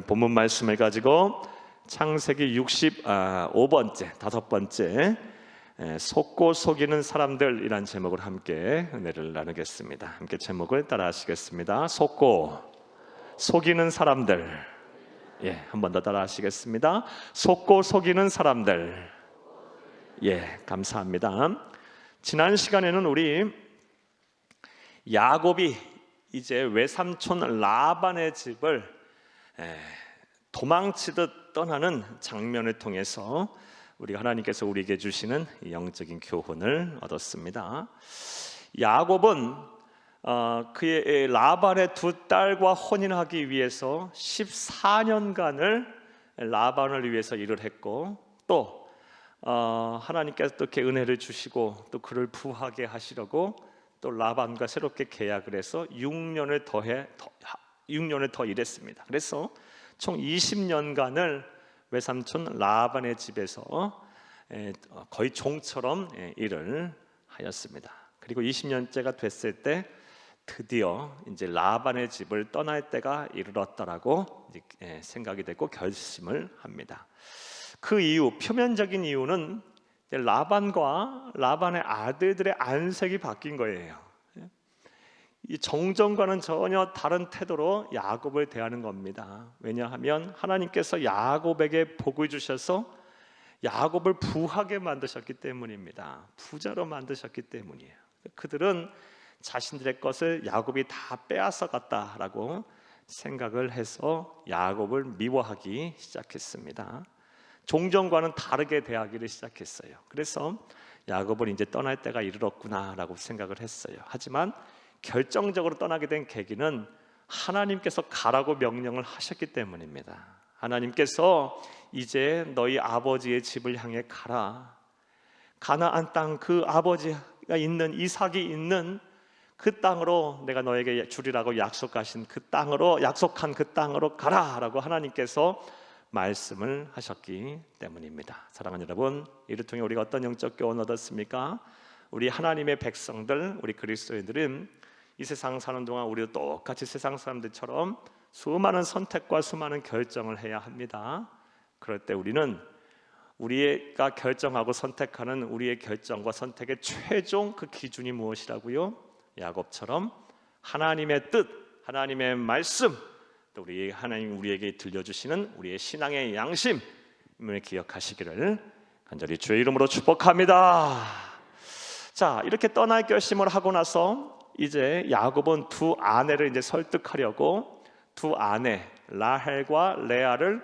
오늘 본문 말씀을 가지고 창세기 65번째, 5번째 속고 속이는 사람들이란 제목을 함께 은혜를 나누겠습니다. 함께 제목을 따라 하시겠습니다. 속고 속이는 사람들. 한 번 더 따라 하시겠습니다. 속고 속이는 사람들. 감사합니다. 지난 시간에는 우리 야곱이 이제 외삼촌 라반의 집을 도망치듯 떠나는 장면을 통해서 우리 하나님께서 우리에게 주시는 영적인 교훈을 얻었습니다. 야곱은 그의 라반의 두 딸과 혼인하기 위해서 14년간을 라반을 위해서 일을 했고, 또 하나님께서 또 이렇게 은혜를 주시고 또 그를 부하게 하시려고 또 라반과 새롭게 계약을 해서 6년을 더 일했습니다. 그래서 총 20년간을 외삼촌 라반의 집에서 거의 종처럼 일을 하였습니다. 그리고 20년째가 됐을 때 드디어 이제 라반의 집을 떠날 때가 이르렀다라고 생각이 되고 결심을 합니다. 그 이유, 표면적인 이유는 라반과 라반의 아들들의 안색이 바뀐 거예요. 이 정전과는 전혀 다른 태도로 야곱을 대하는 겁니다. 왜냐하면 하나님께서 야곱에게 복을 주셔서 야곱을 부하게 만드셨기 때문입니다. 부자로 만드셨기 때문이에요. 그들은 자신들의 것을 야곱이 다 빼앗아 갔다라고 생각을 해서 야곱을 미워하기 시작했습니다. 종전과는 다르게 대하기를 시작했어요. 그래서 야곱은 이제 떠날 때가 이르렀구나라고 생각을 했어요. 하지만 결정적으로 떠나게 된 계기는 하나님께서 가라고 명령을 하셨기 때문입니다. 하나님께서 이제 너희 아버지의 집을 향해 가라. 가나안 땅, 그 아버지가 있는 이삭이 있는 그 땅으로 내가 너에게 주리라고 약속한 그 땅으로 가라라고 하나님께서 말씀을 하셨기 때문입니다. 사랑하는 여러분, 이를 통해 우리가 어떤 영적 교훈을 얻었습니까? 우리 하나님의 백성들, 우리 그리스도인들은 이 세상 사는 동안 우리도 똑같이 세상 사람들처럼 수많은 선택과 수많은 결정을 해야 합니다. 그럴 때 우리는 우리가 결정하고 선택하는 우리의 결정과 선택의 최종 그 기준이 무엇이라고요? 야곱처럼 하나님의 뜻, 하나님의 말씀, 또 우리 하나님 우리에게 들려주시는 우리의 신앙의 양심을 기억하시기를 간절히 주의 이름으로 축복합니다. 자, 이렇게 떠날 결심을 하고 나서 이제 야곱은 두 아내를 이제 설득하려고 두 아내 라헬과 레아를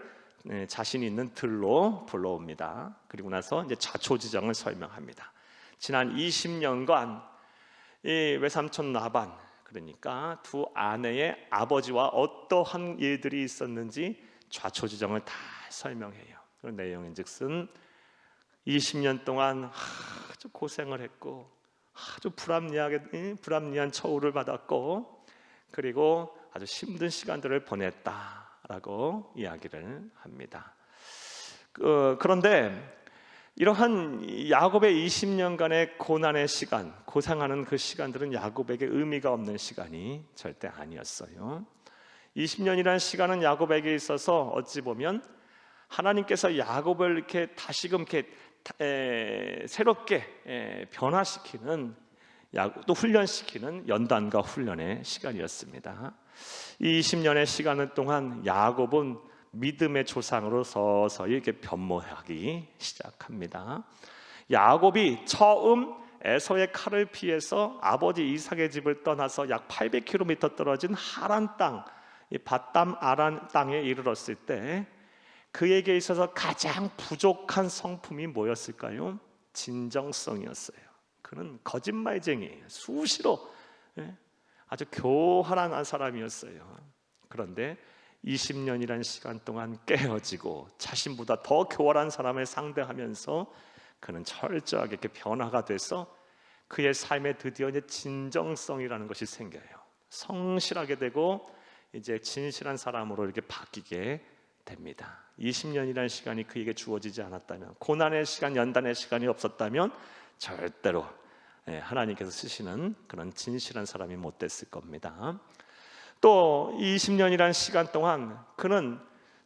자신 있는 들로 불러옵니다. 그리고 나서 이제 자초지정을 설명합니다. 지난 20년간 이 외삼촌 라반, 그러니까 두 아내의 아버지와 어떠한 일들이 있었는지 좌초지정을 다 설명해요. 그 내용인즉슨 20년 동안 아주 고생을 했고 아주 불합리한 처우를 받았고 그리고 아주 힘든 시간들을 보냈다라고 이야기를 합니다. 그런데 이러한 야곱의 20년간의 고난의 시간, 고생하는 그 시간들은 야곱에게 의미가 없는 시간이 절대 아니었어요. 20년이라는 시간은 야곱에게 있어서 어찌 보면 하나님께서 야곱을 이렇게 다시금 이렇게 새롭게 변화시키는, 또 훈련시키는 연단과 훈련의 시간이었습니다. 이 20년의 시간 동안 야곱은 믿음의 조상으로 서서히 이렇게 변모하기 시작합니다. 야곱이 처음 에서의 칼을 피해서 아버지 이삭의 집을 떠나서 약 800km 떨어진 하란 땅, 이 밧담 아란 땅에 이르렀을 때 그에게 있어서 가장 부족한 성품이 뭐였을까요? 진정성이었어요. 그는 거짓말쟁이에요. 수시로 아주 교활한 사람이었어요. 그런데 20년이라는 시간 동안 깨어지고 자신보다 더 교활한 사람을 상대하면서 그는 철저하게 이렇게 변화가 돼서 그의 삶에 드디어 이제 진정성이라는 것이 생겨요. 성실하게 되고 이제 진실한 사람으로 이렇게 바뀌게 됩니다. 20년이라는 시간이 그에게 주어지지 않았다면, 고난의 시간, 연단의 시간이 없었다면 절대로 하나님께서 쓰시는 그런 진실한 사람이 못 됐을 겁니다. 또 20년이라는 시간 동안 그는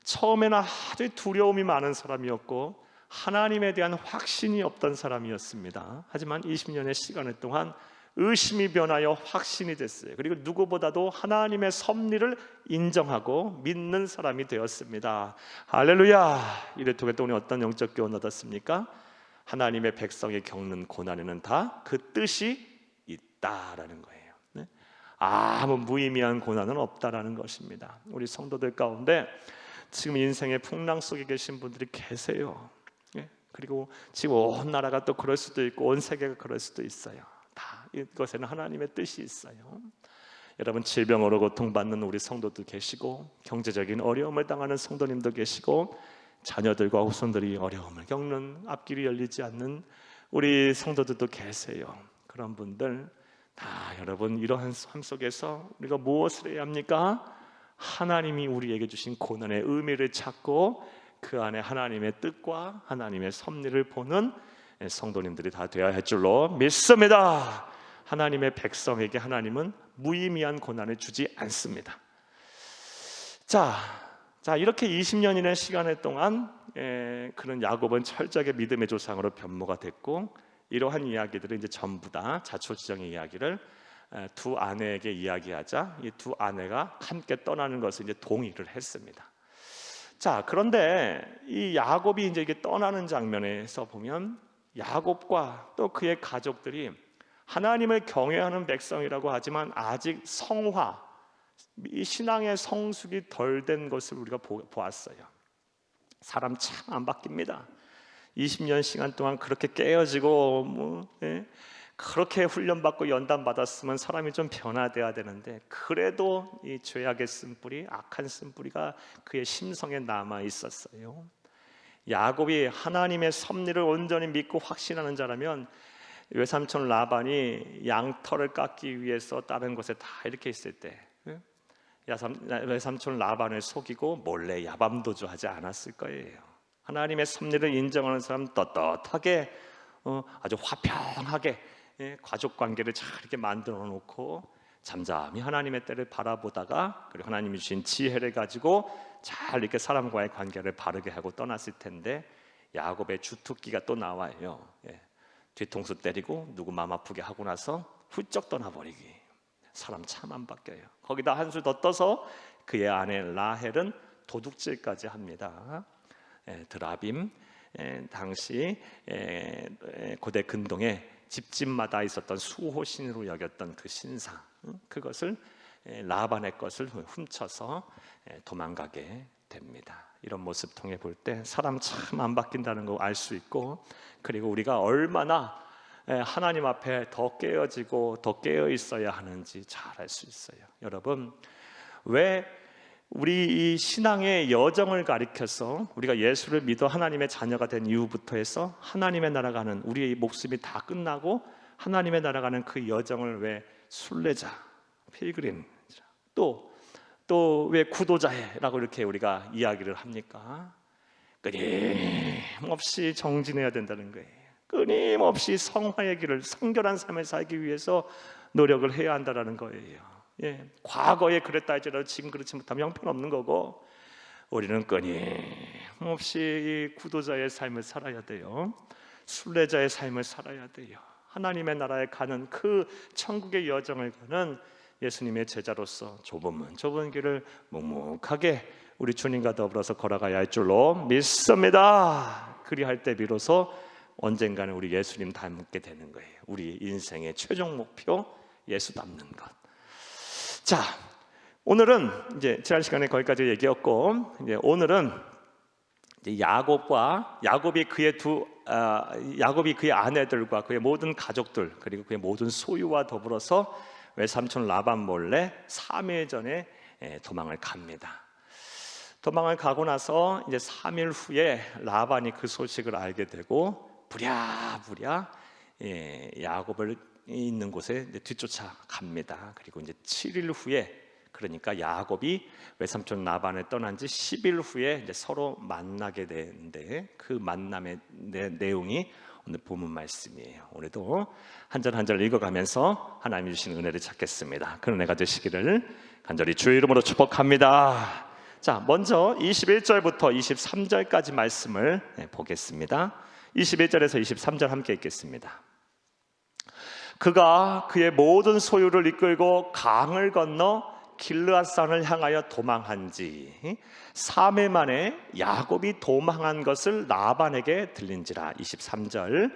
처음에는 아주 두려움이 많은 사람이었고 하나님에 대한 확신이 없던 사람이었습니다. 하지만 20년의 시간 동안 의심이 변하여 확신이 됐어요. 그리고 누구보다도 하나님의 섭리를 인정하고 믿는 사람이 되었습니다. 할렐루야. 이를 통해 또 우리 어떤 영적 교훈을 얻었습니까? 하나님의 백성이 겪는 고난에는 다 그 뜻이 있다라는 거예요. 네? 아무 무의미한 고난은 없다라는 것입니다. 우리 성도들 가운데 지금 인생의 풍랑 속에 계신 분들이 계세요. 예? 그리고 지금 온 나라가 또 그럴 수도 있고 온 세계가 그럴 수도 있어요. 다 이것에는 하나님의 뜻이 있어요. 여러분, 질병으로 고통받는 우리 성도도 계시고 경제적인 어려움을 당하는 성도님도 계시고 자녀들과 후손들이 어려움을 겪는 앞길이 열리지 않는 우리 성도들도 계세요. 그런 분들 다 여러분, 이러한 삶 속에서 우리가 무엇을 해야 합니까? 하나님이 우리에게 주신 고난의 의미를 찾고 그 안에 하나님의 뜻과 하나님의 섭리를 보는 성도님들이 다 되어야 할 줄로 믿습니다. 하나님의 백성에게 하나님은 무의미한 고난을 주지 않습니다. 자, 이렇게 20년이라는 시간 동안 그런 야곱은 철저하게 믿음의 조상으로 변모가 됐고, 이러한 이야기들은 이제 전부 다 자초지정의 이야기를 두 아내에게 이야기하자 이 두 아내가 함께 떠나는 것을 이제 동의를 했습니다. 자, 그런데 이 야곱이 이제 이게 떠나는 장면에서 보면 야곱과 또 그의 가족들이 하나님을 경외하는 백성이라고 하지만 아직 성화, 이 신앙의 성숙이 덜 된 것을 우리가 보았어요. 사람 참 안 바뀝니다. 20년 시간 동안 그렇게 깨어지고 그렇게 훈련받고 연단받았으면 사람이 좀 변화돼야 되는데, 그래도 이 죄악의 쓴뿌리, 악한 쓴뿌리가 그의 심성에 남아 있었어요. 야곱이 하나님의 섭리를 온전히 믿고 확신하는 자라면 외삼촌 라반이 양털을 깎기 위해서 다른 곳에 다 이렇게 있을 때 외삼촌 라반을 속이고 몰래 야밤도주 하지 않았을 거예요. 하나님의 섭리를 인정하는 사람 떳떳하게 아주 화평하게 가족 관계를 잘 이렇게 만들어 놓고 잠잠히 하나님의 때를 바라보다가, 그리고 하나님이 주신 지혜를 가지고 잘 이렇게 사람과의 관계를 바르게 하고 떠났을 텐데, 야곱의 주특기가 또 나와요. 뒤통수 때리고 누구 마음 아프게 하고 나서 훌쩍 떠나버리기. 사람 참 안 바뀌어요. 거기다 한 수 더 떠서 그의 아내 라헬은 도둑질까지 합니다. 드라빔, 당시 고대 근동에 집집마다 있었던 수호신으로 여겼던 그 신상, 그것을 라반의 것을 훔쳐서 도망가게 됩니다. 이런 모습 통해 볼 때 사람 참 안 바뀐다는 거 알 수 있고, 그리고 우리가 얼마나 하나님 앞에 더 깨어지고 더 깨어 있어야 하는지 잘 알 수 있어요. 여러분, 왜 우리 이 신앙의 여정을 가리켜서 우리가 예수를 믿어 하나님의 자녀가 된 이후부터 해서 하나님의 나라 가는 우리의 목숨이 다 끝나고 하나님의 나라 가는 그 여정을 왜 순례자, 필그림, 또 왜 구도자라고 이렇게 우리가 이야기를 합니까? 끊임없이 정진해야 된다는 거예요. 끊임없이 성화의 길을, 성결한 삶을 살기 위해서 노력을 해야 한다는 거예요. 과거에 그랬다 할지라도 지금 그렇지 못하면 형편없는 거고, 우리는 끊임없이 이 구도자의 삶을 살아야 돼요. 순례자의 삶을 살아야 돼요. 하나님의 나라에 가는 그 천국의 여정을 가는 예수님의 제자로서 좁은 길을 묵묵하게 우리 주님과 더불어서 걸어가야 할 줄로 믿습니다. 그리할 때 비로소 언젠가는 우리 예수님 닮게 되는 거예요. 우리 인생의 최종 목표, 예수 닮는 것. 자, 오늘은 이제 지난 시간에 거기까지 얘기했고, 이제 오늘은 이제 야곱이 그의 아내들과 그의 모든 가족들, 그리고 그의 모든 소유와 더불어서 외삼촌 라반 몰래 3일 전에 도망을 갑니다. 도망을 가고 나서 이제 3일 후에 라반이 그 소식을 알게 되고 부랴부랴 야곱을 있는 곳에 뒤쫓아 갑니다. 그리고 이제 7일 후에, 그러니까 야곱이 외삼촌 라반을 떠난 지 10일 후에 이제 서로 만나게 되는데, 그 만남의 내용이 오늘 본문 말씀이에요. 오늘도 한 절 한 절 읽어가면서 하나님이 주신 은혜를 찾겠습니다. 그 은혜가 되시기를 간절히 주의 이름으로 축복합니다. 자, 먼저 21절부터 23절까지 말씀을 보겠습니다. 21절에서 23절 함께 읽겠습니다. 그가 그의 모든 소유를 이끌고 강을 건너 길르앗산을 향하여 도망한지 3일 만에 야곱이 도망한 것을 라반에게 들린지라. 23절,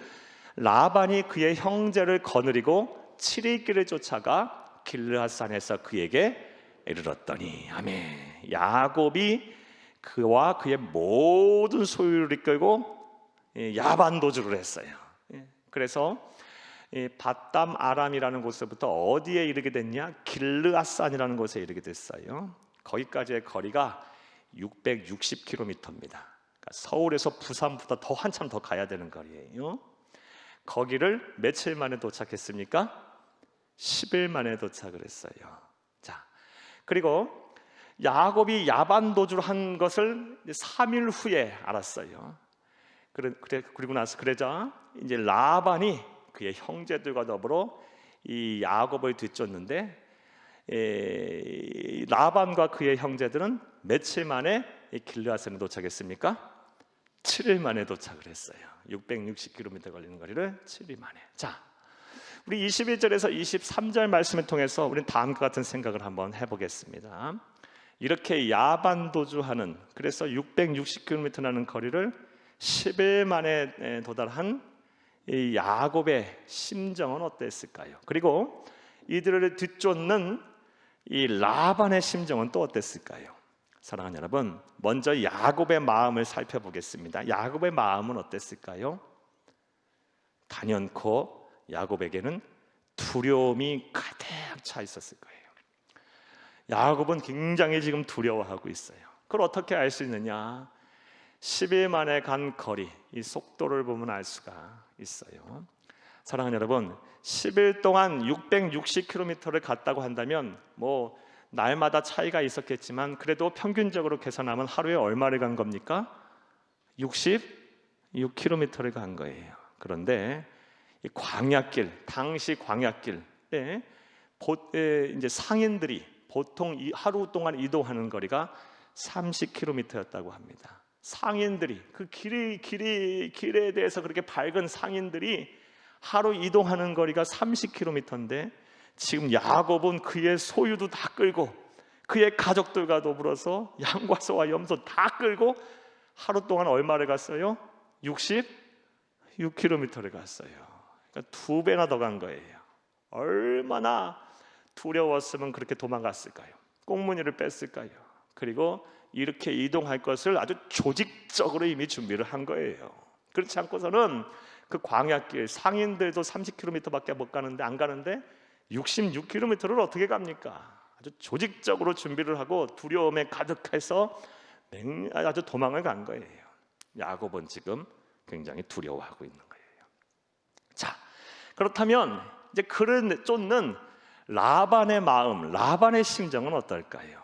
라반이 그의 형제를 거느리고 7일 길을 쫓아가 길르앗산에서 그에게 이르렀더니. 아멘. 야곱이 그와 그의 모든 소유를 이끌고 야반도주를 했어요. 그래서 밧담 아람이라는 곳에서부터 어디에 이르게 됐냐? 길르앗산이라는 곳에 이르게 됐어요. 거기까지의 거리가 660km입니다. 그러니까 서울에서 부산보다 더 한참 더 가야 되는 거리예요. 거기를 며칠 만에 도착했습니까? 10일 만에 도착을 했어요. 자, 그리고 야곱이 야반도주를 한 것을 3일 후에 알았어요. 그리고 나서 그러자 이제 라반이 그의 형제들과 더불어 이 야곱을 뒤쫓는데, 라반과 그의 형제들은 며칠 만에 길르앗산에 도착했습니까? 7일 만에 도착을 했어요. 660km 걸리는 거리를 7일 만에. 자, 우리 21절에서 23절 말씀을 통해서 우리는 다음과 같은 생각을 한번 해보겠습니다. 이렇게 야반도주하는, 그래서 660km 나는 거리를 10일 만에 도달한 이 야곱의 심정은 어땠을까요? 그리고 이들을 뒤쫓는 이 라반의 심정은 또 어땠을까요? 사랑하는 여러분, 먼저 야곱의 마음을 살펴보겠습니다. 야곱의 마음은 어땠을까요? 단연코 야곱에게는 두려움이 가득 차 있었을 거예요. 야곱은 굉장히 지금 두려워하고 있어요. 그걸 어떻게 알 수 있느냐? 10일 만에 간 거리, 이 속도를 보면 알 수가 있어요. 사랑하는 여러분, 10일 동안 660km를 갔다고 한다면 뭐 날마다 차이가 있었겠지만 그래도 평균적으로 계산하면 하루에 얼마를 간 겁니까? 66km를 간 거예요. 그런데 이 광야길, 당시 광야길에 이제 상인들이 보통 하루 동안 이동하는 거리가 30km였다고 합니다. 상인들이 그 길에 대해서 그렇게 밝은 상인들이 하루 이동하는 거리가 30km인데 지금 야곱은 그의 소유도 다 끌고 그의 가족들과 더불어서 양과 소와 염소 다 끌고 하루 동안 얼마를 갔어요? 66km를 갔어요. 그러니까 2배나 더 간 거예요. 얼마나 두려웠으면 그렇게 도망갔을까요? 꽁무니를 뺐을까요? 그리고 이렇게 이동할 것을 아주 조직적으로 이미 준비를 한 거예요. 그렇지 않고서는 그 광야길, 상인들도 30km밖에 못 가는데 안 가는데 66km를 어떻게 갑니까? 아주 조직적으로 준비를 하고 두려움에 가득해서 아주 도망을 간 거예요. 야곱은 지금 굉장히 두려워하고 있는 거예요. 자, 그렇다면 이제 그를 쫓는 라반의 마음, 라반의 심정은 어떨까요?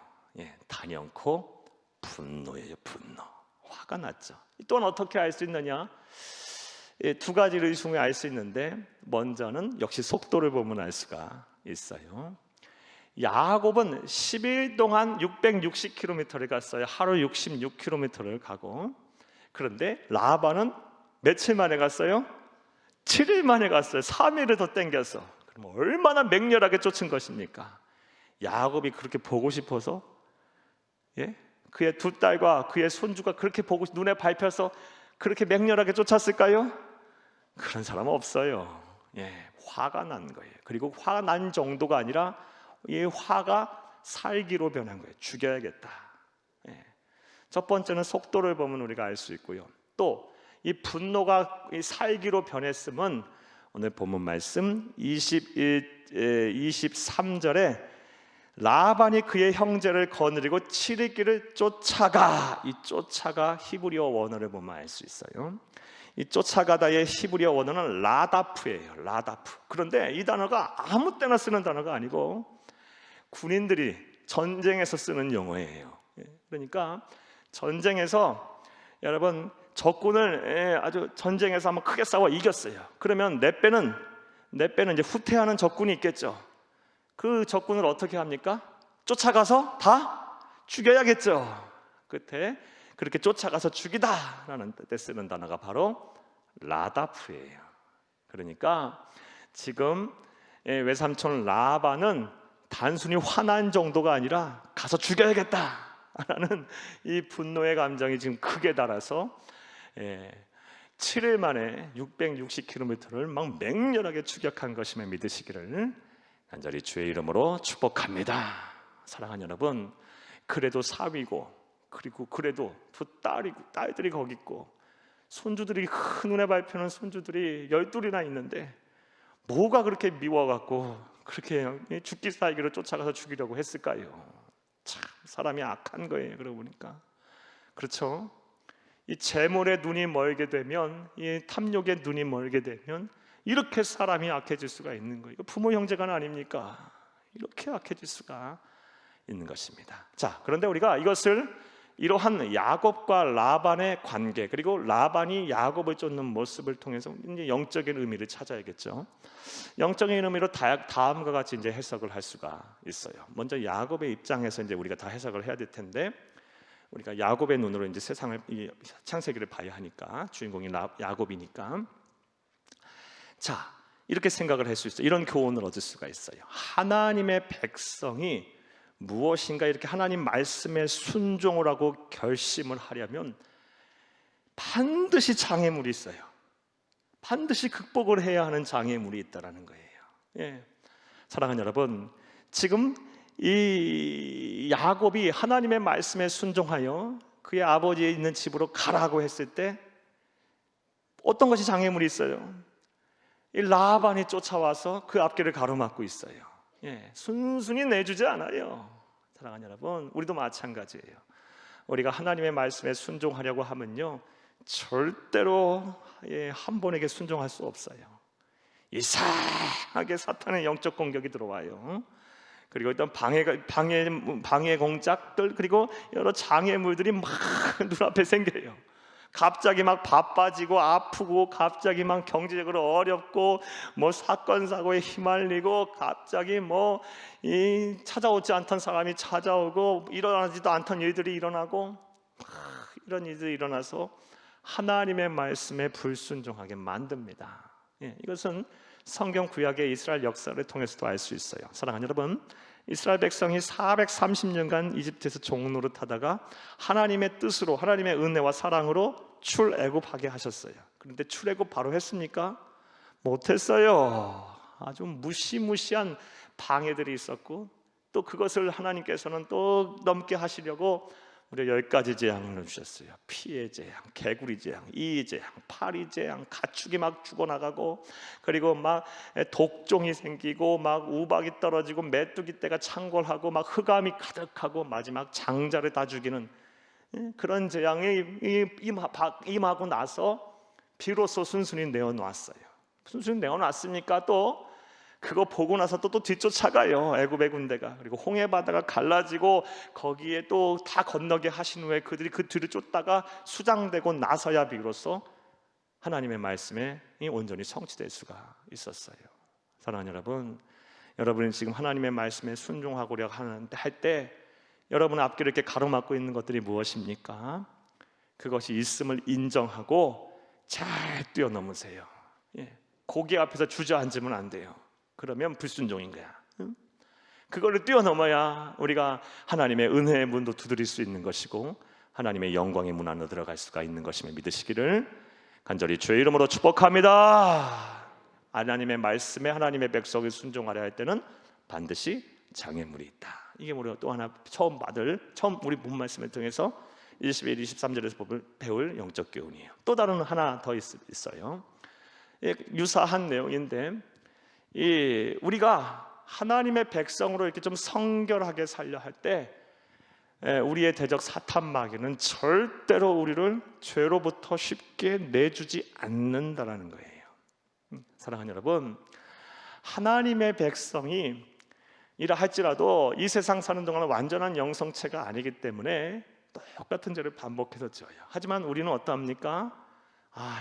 단연코 분노예요. 분노. 화가 났죠. 또한 어떻게 알 수 있느냐? 2가지를 중에 알 수 있는데, 먼저는 역시 속도를 보면 알 수가 있어요. 야곱은 10일 동안 660km를 갔어요. 하루 66km를 가고. 그런데 라반은 며칠 만에 갔어요? 7일 만에 갔어요. 3일을 더 땡겨서. 그럼 얼마나 맹렬하게 쫓은 것입니까? 야곱이 그렇게 보고 싶어서, 그의 2딸과 그의 손주가 그렇게 보고 눈에 밟혀서 그렇게 맹렬하게 쫓았을까요? 그런 사람은 없어요. 화가 난 거예요. 그리고 화가 난 정도가 아니라 이 화가 살기로 변한 거예요. 죽여야겠다. 첫 번째는 속도를 보면 우리가 알 수 있고요. 또 이 분노가 이 살기로 변했음은 오늘 본문 말씀 23절에 라반이 그의 형제를 거느리고 7일 길을 쫓아가. 이 쫓아가 히브리어 원어를 보면 알 수 있어요. 이 쫓아가다의 히브리어 원어는 라다프예요. 라다프. 그런데 이 단어가 아무 때나 쓰는 단어가 아니고 군인들이 전쟁에서 쓰는 용어예요. 그러니까 전쟁에서 여러분 적군을 아주 전쟁에서 한번 크게 싸워 이겼어요. 그러면 내 빼는 이제 후퇴하는 적군이 있겠죠. 그 적군을 어떻게 합니까? 쫓아가서 다 죽여야겠죠. 끝에 그렇게 쫓아가서 죽이다라는 뜻에 쓰는 단어가 바로 라다프예요. 그러니까 지금 외삼촌 라반은 단순히 화난 정도가 아니라 가서 죽여야겠다라는 이 분노의 감정이 지금 크게 달아서 7일 만에 660km를 막 맹렬하게 추격한 것임을 믿으시기를 간절히 주의 이름으로 축복합니다. 사랑하는 여러분, 그래도 사위고 그리고 그래도 두 딸들이 거기 있고 손주들이 큰눈에 밟히는 손주들이 12이나 있는데 뭐가 그렇게 미워갖고 그렇게 죽기 살기로 쫓아가서 죽이려고 했을까요? 참 사람이 악한 거예요. 그러고 보니까 그렇죠? 이 재물에 눈이 멀게 되면, 이 탐욕에 눈이 멀게 되면 이렇게 사람이 악해질 수가 있는 거예요. 부모 형제간 아닙니까? 이렇게 악해질 수가 있는 것입니다. 자, 그런데 우리가 이것을 이러한 야곱과 라반의 관계, 그리고 라반이 야곱을 쫓는 모습을 통해서 이제 영적인 의미를 찾아야겠죠. 영적인 의미로 다음과 같이 이제 해석을 할 수가 있어요. 먼저 야곱의 입장에서 이제 우리가 다 해석을 해야 될 텐데, 우리가 야곱의 눈으로 이제 세상을, 창세기를 봐야 하니까, 주인공이 야곱이니까, 자, 이렇게 생각을 할 수 있어요. 이런 교훈을 얻을 수가 있어요. 하나님의 백성이 무엇인가 이렇게 하나님 말씀에 순종을 하고 결심을 하려면 반드시 장애물이 있어요. 반드시 극복을 해야 하는 장애물이 있다는 거예요. 사랑하는 여러분, 지금 이 야곱이 하나님의 말씀에 순종하여 그의 아버지에 있는 집으로 가라고 했을 때 어떤 것이 장애물이 있어요? 이 라반이 쫓아와서 그 앞길을 가로막고 있어요. 순순히 내주지 않아요. 사랑하는 여러분, 우리도 마찬가지예요. 우리가 하나님의 말씀에 순종하려고 하면요, 절대로 한 번에게 순종할 수 없어요. 이상하게 사탄의 영적 공격이 들어와요. 그리고 일단 방해 공작들, 그리고 여러 장애물들이 막 눈앞에 생겨요. 갑자기 막 바빠지고 아프고, 갑자기 막 경제적으로 어렵고, 뭐 사건 사고에 휘말리고, 갑자기 뭐 찾아오지 않던 사람이 찾아오고, 일어나지도 않던 일들이 일어나고, 이런 일들이 일어나서 하나님의 말씀에 불순종하게 만듭니다. 이것은 성경 구약의 이스라엘 역사를 통해서도 알 수 있어요. 사랑하는 여러분, 이스라엘 백성이 430년간 이집트에서 종노릇하다가 하나님의 뜻으로, 하나님의 은혜와 사랑으로 출애굽하게 하셨어요. 그런데 출애굽 바로 했습니까? 못했어요. 아주 무시무시한 방해들이 있었고, 또 그것을 하나님께서는 또 넘게 하시려고 무려 10가지 재앙을 주셨어요. 피의 재앙, 개구리 재앙, 이의 재앙, 파리 재앙, 가축이 막 죽어나가고, 그리고 막 독종이 생기고, 막 우박이 떨어지고, 메뚜기 떼가 창궐하고, 막 흑암이 가득하고, 마지막 장자를 다 죽이는 그런 재앙이 임하고 나서 비로소 순순히 내어놨어요. 순순히 내어놨으니까 또 그거 보고 나서 또 뒤쫓아가요, 애굽의 군대가. 그리고 홍해 바다가 갈라지고 거기에 또 다 건너게 하신 후에 그들이 그 뒤를 쫓다가 수장되고 나서야 비로소 하나님의 말씀에 온전히 성취될 수가 있었어요. 사랑하는 여러분, 여러분이 지금 하나님의 말씀에 순종하고자 할 때 여러분 앞길을 이렇게 가로막고 있는 것들이 무엇입니까? 그것이 있음을 인정하고 잘 뛰어넘으세요. 고기 앞에서 주저앉으면 안 돼요. 그러면 불순종인 거야. 그거를 뛰어넘어야 우리가 하나님의 은혜의 문도 두드릴 수 있는 것이고, 하나님의 영광의 문 안으로 들어갈 수가 있는 것임을 믿으시기를 간절히 주의 이름으로 축복합니다. 하나님의 말씀에 하나님의 백성이 순종하려 할 때는 반드시 장애물이 있다. 이게 우리가 또 하나 처음 우리 본 말씀을 통해서 21, 23절에서 배울 영적 교훈이에요. 또 다른 하나 더 있어요. 유사한 내용인데, 우리가 하나님의 백성으로 이렇게 좀 성결하게 살려 할 때 우리의 대적 사탄 마귀는 절대로 우리를 죄로부터 쉽게 내주지 않는다라는 거예요. 사랑하는 여러분, 하나님의 백성이 이라 할지라도 이 세상 사는 동안은 완전한 영성체가 아니기 때문에 똑같은 죄를 반복해서 지어요. 하지만 우리는 어떠합니까?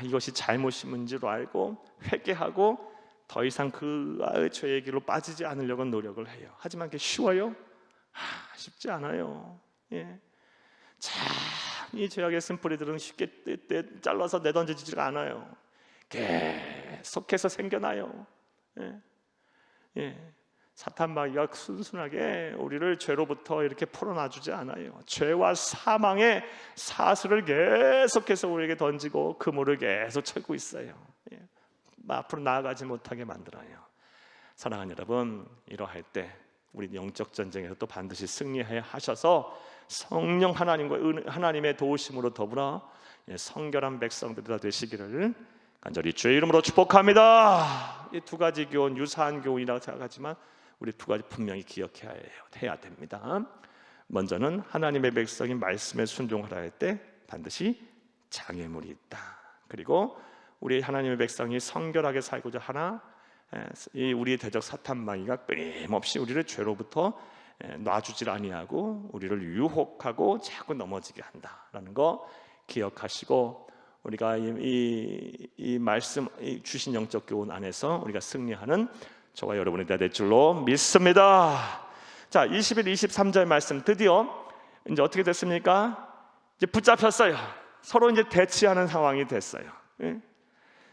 이것이 잘못인 줄 알고 회개하고 더 이상 그의 죄의 길로 빠지지 않으려고 노력을 해요. 하지만 그게 쉬워요? 쉽지 않아요. 이 죄악의 쓴뿌리들은 쉽게 잘라서 내던지지가 않아요. 계속해서 생겨나요. 사탄 마귀가 순순하게 우리를 죄로부터 이렇게 풀어놔주지 않아요. 죄와 사망의 사슬을 계속해서 우리에게 던지고 그물을 계속 쳐고 있어요. 앞으로 나아가지 못하게 만들어요. 사랑하는 여러분, 이러할 때 우리 영적 전쟁에서 또 반드시 승리해야 하셔서 성령 하나님의 도우심으로 더불어 성결한 백성들이 다 되시기를 간절히 주의 이름으로 축복합니다. 이 두 가지 교훈, 유사한 교훈이라고 생각하지만 우리 두 가지 분명히 기억해야 됩니다. 먼저는 하나님의 백성이 말씀에 순종하라 할 때 반드시 장애물이 있다. 그리고 우리 하나님의 백성이 성결하게 살고자 하나 이 우리의 대적 사탄 마귀가 끊임없이 우리를 죄로부터 놔주질 아니하고 우리를 유혹하고 자꾸 넘어지게 한다라는 거 기억하시고 우리가 이 말씀 주신 영적 교훈 안에서 우리가 승리하는 저와 여러분이 되어야 될 줄로 믿습니다. 자, 21, 23절 말씀 드디어 이제 어떻게 됐습니까? 이제 붙잡혔어요. 서로 이제 대치하는 상황이 됐어요.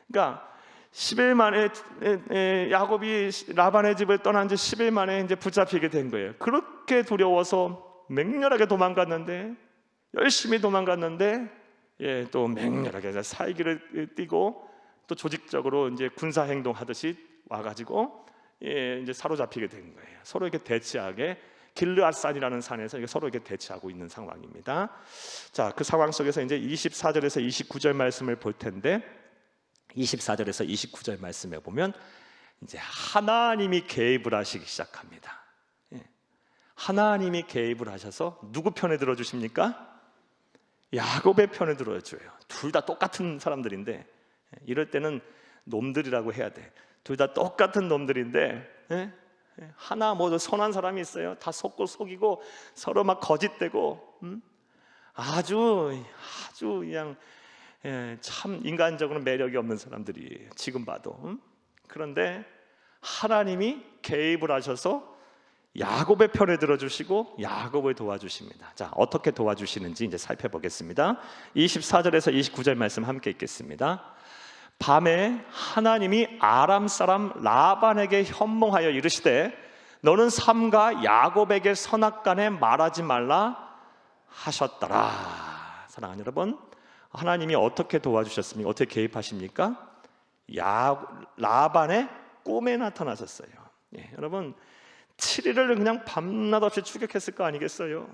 그러니까 10일 만에 야곱이 라반의 집을 떠난 지 10일 만에 이제 붙잡히게 된 거예요. 그렇게 두려워서 맹렬하게 도망갔는데, 열심히 도망갔는데, 또 맹렬하게 살기를 띠고 또 조직적으로 이제 군사 행동하듯이 와가지고 이제 사로잡히게 된 거예요. 서로 이렇게 대치하게 길르앗산이라는 산에서 서로 이렇게 대치하고 있는 상황입니다. 자, 그 상황 속에서 이제 24절에서 29절 말씀을 볼 텐데 24절에서 29절 말씀에 보면 이제 하나님이 개입을 하시기 시작합니다. 하나님이 개입을 하셔서 누구 편에 들어주십니까? 야곱의 편에 들어줘요. 둘 다 똑같은 사람들인데 이럴 때는 놈들이라고 해야 돼. 둘 다 똑같은 놈들인데 하나 뭐 선한 사람이 있어요. 다 속이고 서로 막 거짓되고 아주 그냥 참 인간적으로 매력이 없는 사람들이 지금 봐도. 그런데 하나님이 개입을 하셔서 야곱의 편에 들어주시고 야곱을 도와주십니다. 자, 어떻게 도와주시는지 이제 살펴보겠습니다. 24절에서 29절 말씀 함께 읽겠습니다. 밤에 하나님이 아람 사람 라반에게 현몽하여 이르시되 너는 삼가 야곱에게 선악간에 말하지 말라 하셨더라. 사랑하는 여러분, 하나님이 어떻게 도와주셨습니까? 어떻게 개입하십니까? 라반의 꿈에 나타나셨어요. 여러분 7일을 그냥 밤낮 없이 추격했을 거 아니겠어요?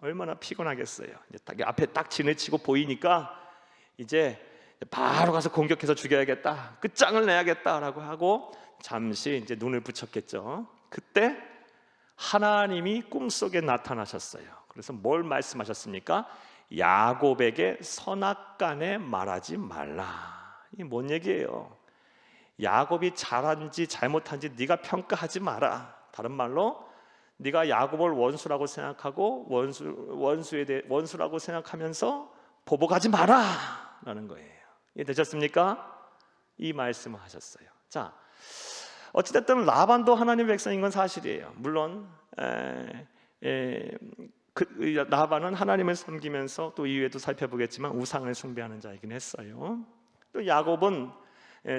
얼마나 피곤하겠어요. 이제 딱 앞에 딱 지내치고 보이니까 이제 바로 가서 공격해서 죽여야겠다, 끝장을 내야겠다라고 하고 잠시 이제 눈을 붙였겠죠. 그때 하나님이 꿈속에 나타나셨어요. 그래서 뭘 말씀하셨습니까? 야곱에게 선악간에 말하지 말라. 이게 뭔 얘기예요? 야곱이 잘한지 잘못한지 네가 평가하지 마라. 다른 말로 네가 야곱을 원수라고 생각하고 원수라고 생각하면서 보복하지 마라 라는 거예요. 이해되셨습니까? 이 말씀을 하셨어요. 자, 어찌됐든 라반도 하나님의 백성인 건 사실이에요. 물론 라반은 하나님을 섬기면서 또 이후에도 살펴보겠지만 우상을 숭배하는 자이긴 했어요. 또 야곱은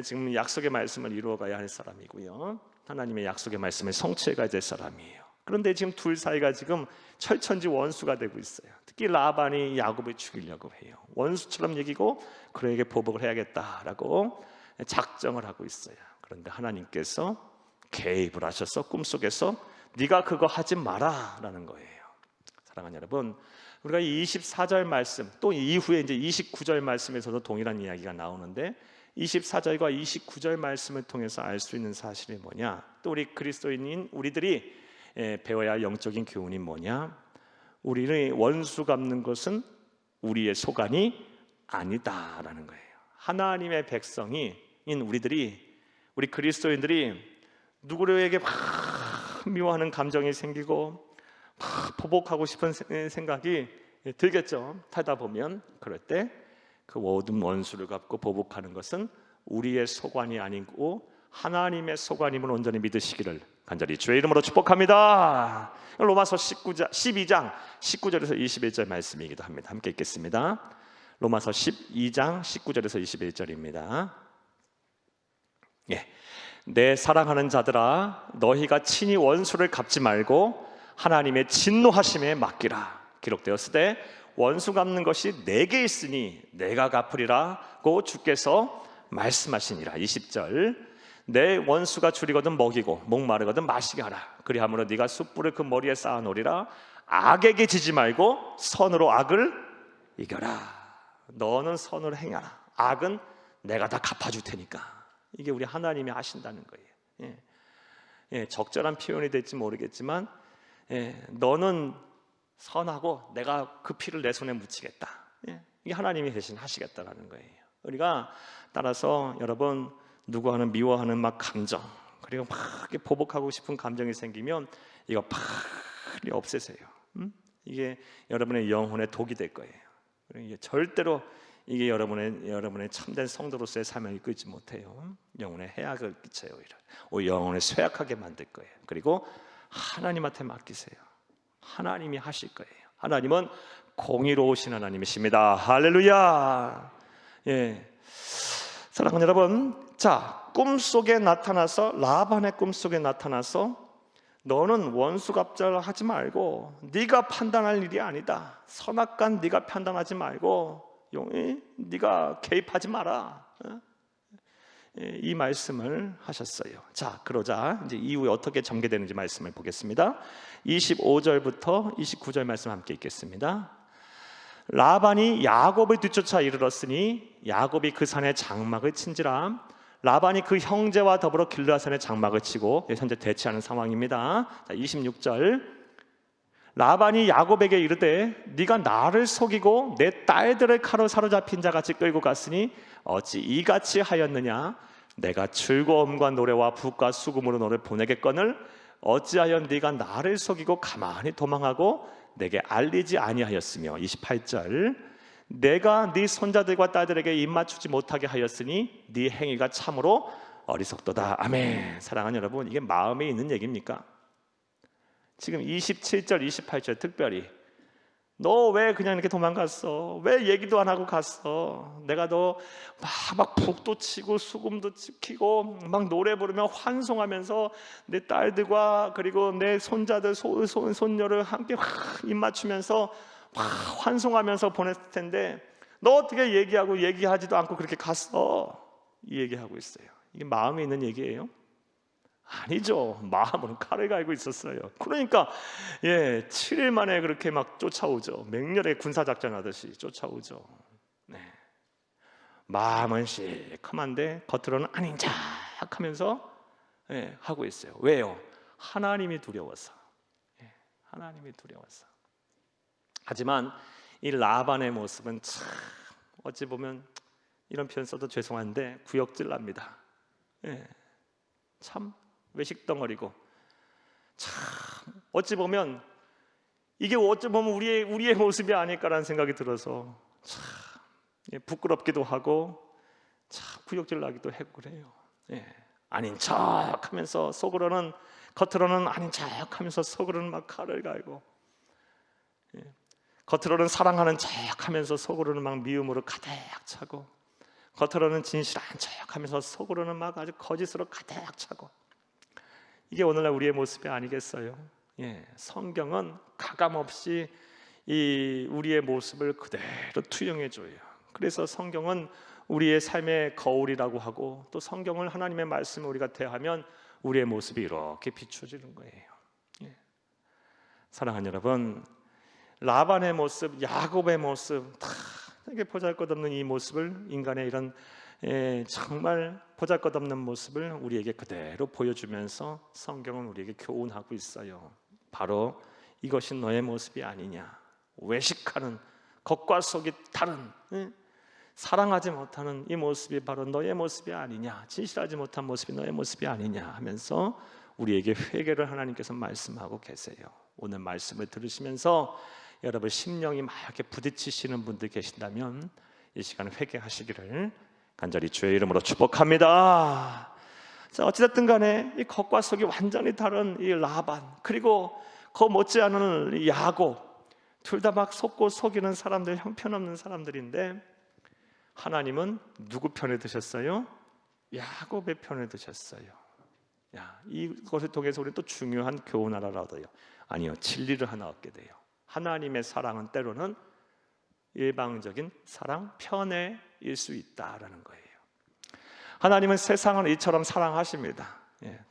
지금 약속의 말씀을 이루어가야 할 사람이고요, 하나님의 약속의 말씀을 성취해가야 될 사람이에요. 그런데 지금 둘 사이가 지금 철천지 원수가 되고 있어요. 특히 라반이 야곱을 죽이려고 해요. 원수처럼 여기고 그에게 보복을 해야겠다라고 작정을 하고 있어요. 그런데 하나님께서 개입을 하셔서 꿈속에서 네가 그거 하지 마라 라는 거예요. 사랑하는 여러분, 우리가 24절 말씀 또 이후에 이제 29절 말씀에서도 동일한 이야기가 나오는데 24절과 29절 말씀을 통해서 알 수 있는 사실이 뭐냐, 또 우리 그리스도인인 우리들이 배워야 할 영적인 교훈이 뭐냐, 우리의 원수 갚는 것은 우리의 소관이 아니다라는 거예요. 하나님의 백성인 우리 그리스도인들이 누구에게 막 미워하는 감정이 생기고 막 보복하고 싶은 생각이 들겠죠. 타다 보면 그럴 때 그 모든 원수를 갚고 보복하는 것은 우리의 소관이 아니고 하나님의 소관임을 온전히 믿으시기를 간절히 주의 이름으로 축복합니다. 로마서 12장 19절에서 21절 말씀이기도 합니다. 함께 읽겠습니다. 로마서 12장 19절에서 21절입니다. 예. 내 사랑하는 자들아, 너희가 친히 원수를 갚지 말고 하나님의 진노하심에 맡기라. 기록되었을 때 원수 갚는 것이 내게 있으니 내가 갚으리라고 주께서 말씀하시니라. 20절, 내 원수가 줄이거든 먹이고 목마르거든 마시게 하라. 그리하므로 네가 숯불을 그 머리에 쌓아놓으리라. 악에게 지지 말고 선으로 악을 이겨라. 너는 선으로 행하라. 악은 내가 다 갚아줄 테니까. 이게 우리 하나님이 하신다는 거예요. 적절한 표현이 될지 모르겠지만 너는 선하고 내가 그 피를 내 손에 묻히겠다. 이게 하나님이 대신 하시겠다라는 거예요. 우리가 따라서 여러분 누구하는 미워하는 막 감정, 그리고 막 보복하고 싶은 감정이 생기면 이거 빨리 없애세요. 이게 여러분의 영혼의 독이 될 거예요. 이게 절대로 이게 여러분의 참된 성도로서의 삶을 이끌지 못해요. 영혼에 해악을 끼쳐요. 오히려 영혼을 쇠약하게 만들 거예요. 그리고 하나님한테 맡기세요. 하나님이 하실 거예요. 하나님은 공의로우신 하나님이십니다. 할렐루야. 사랑하는 여러분, 자, 꿈속에 나타나서, 라반의 꿈속에 나타나서 너는 원수 갚자를 하지 말고 네가 판단할 일이 아니다. 선악간 네가 판단하지 말고 네가 개입하지 마라. 이 말씀을 하셨어요. 자, 그러자 이제 이후에 어떻게 전개되는지 말씀을 보겠습니다. 25절부터 29절 말씀 함께 읽겠습니다. 라반이 야곱을 뒤쫓아 이르렀으니 야곱이 그 산에 장막을 친지라. 라반이 그 형제와 더불어 길르앗산에 장막을 치고 현재 대치하는 상황입니다. 자, 26절, 라반이 야곱에게 이르되 네가 나를 속이고 내 딸들을 칼로 사로잡힌 자같이 끌고 갔으니 어찌 이같이 하였느냐. 내가 즐거움과 노래와 붓과 수금으로 너를 보내겠거늘 어찌하여 네가 나를 속이고 가만히 도망하고 내게 알리지 아니하였으며. 28절, 내가 네 손자들과 딸들에게 입맞추지 못하게 하였으니 네 행위가 참으로 어리석도다. 아멘. 사랑하는 여러분, 이게 마음에 있는 얘기입니까? 지금 27절, 28절 특별히 너 왜 그냥 이렇게 도망갔어? 왜 얘기도 안 하고 갔어? 내가 너 막 북도 치고 수금도 치고 막 노래 부르며 환송하면서 내 딸들과 그리고 내 손자들, 손녀를 함께 입 맞추면서 환송하면서 보냈을 텐데 너 어떻게 얘기하지도 않고 그렇게 갔어? 이 얘기하고 있어요. 이게 마음에 있는 얘기예요? 아니죠. 마음으로 칼을 갈고 있었어요. 그러니까 7일 만에 그렇게 막 쫓아오죠. 맹렬하게 군사작전 하듯이 쫓아오죠. 마음은 시커먼데 겉으로는 아닌 척 하면서 하고 있어요. 왜요? 하나님이 두려워서. 하나님이 두려워서. 하지만 이 라반의 모습은 참 어찌 보면 이런 표현 써도 죄송한데 구역질 납니다. 참 외식덩어리고, 참 어찌 보면 이게 어찌 보면 우리의 모습이 아닐까라는 생각이 들어서 참 부끄럽기도 하고 참 구역질 나기도 하고 그래요. 아닌 척하면서 겉으로는 아닌 척하면서 속으로는 막 칼을 갈고, 겉으로는 사랑하는 척하면서 속으로는 막 미움으로 가득 차고, 겉으로는 진실한 척하면서 속으로는 막 아주 거짓으로 가득 차고. 이게 오늘날 우리의 모습이 아니겠어요? 성경은 가감없이 이 우리의 모습을 그대로 투영해 줘요. 그래서 성경은 우리의 삶의 거울이라고 하고, 또 성경을 하나님의 말씀을 우리가 대하면 우리의 모습이 이렇게 비춰지는 거예요. 사랑하는 여러분, 라반의 모습, 야곱의 모습, 다 이게 보잘것없는 이 모습을, 인간의 이런 정말 보잘것없는 모습을 우리에게 그대로 보여주면서 성경은 우리에게 교훈하고 있어요. 바로 이것이 너의 모습이 아니냐. 외식하는, 겉과 속이 다른, 사랑하지 못하는 이 모습이 바로 너의 모습이 아니냐. 진실하지 못한 모습이 너의 모습이 아니냐 하면서 우리에게 회개를 하나님께서 말씀하고 계세요. 오늘 말씀을 들으시면서 여러분 심령이 막 이렇게 부딪히시는 분들 계신다면 이 시간에 회개하시기를 간절히 주의 이름으로 축복합니다. 자, 어찌됐든 간에 이 겉과 속이 완전히 다른 이 라반, 그리고 그 못지않은 이 야곱, 둘 다 막 속고 속이는 사람들, 형편없는 사람들인데 하나님은 누구 편에 드셨어요? 야곱의 편에 드셨어요. 야, 이것을 통해서 우리는 또 중요한 교훈 하나를 얻어요. 아니요, 진리를 하나 얻게 돼요. 하나님의 사랑은 때로는 일방적인 사랑, 편애일 수 있다라는 거예요. 하나님은 세상을 이처럼 사랑하십니다.